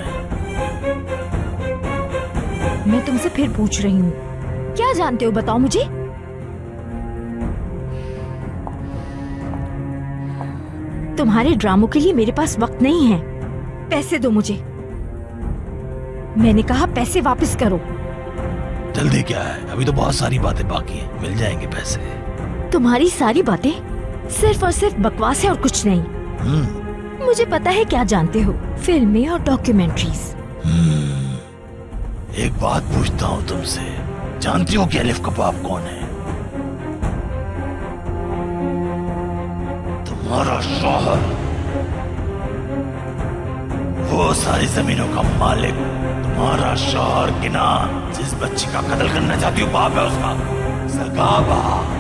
मैं तुमसे फिर पूछ रही हूँ, क्या जानते हो? बताओ मुझे। तुम्हारे ड्रामों के लिए मेरे पास वक्त नहीं है। पैसे दो मुझे। मैंने कहा पैसे वापस करो। जल्दी क्या है, अभी तो बहुत सारी बातें बाकी हैं, मिल जाएंगे पैसे। तुम्हारी सारी बातें सिर्फ और सिर्फ बकवास है और कुछ नहीं। मुझे पता है क्या जानते हो, फिल्में और डॉक्यूमेंट्रीज। एक बात पूछता हूँ तुमसे, जानती हो कि अलिफ का बाप कौन है? तुम्हारा शौहर, वो सारी जमीनों का मालिक, तुम्हारा शौहर किनान, जिस बच्ची का कत्ल करना चाहती हो बाप है उसका, सगा बाप।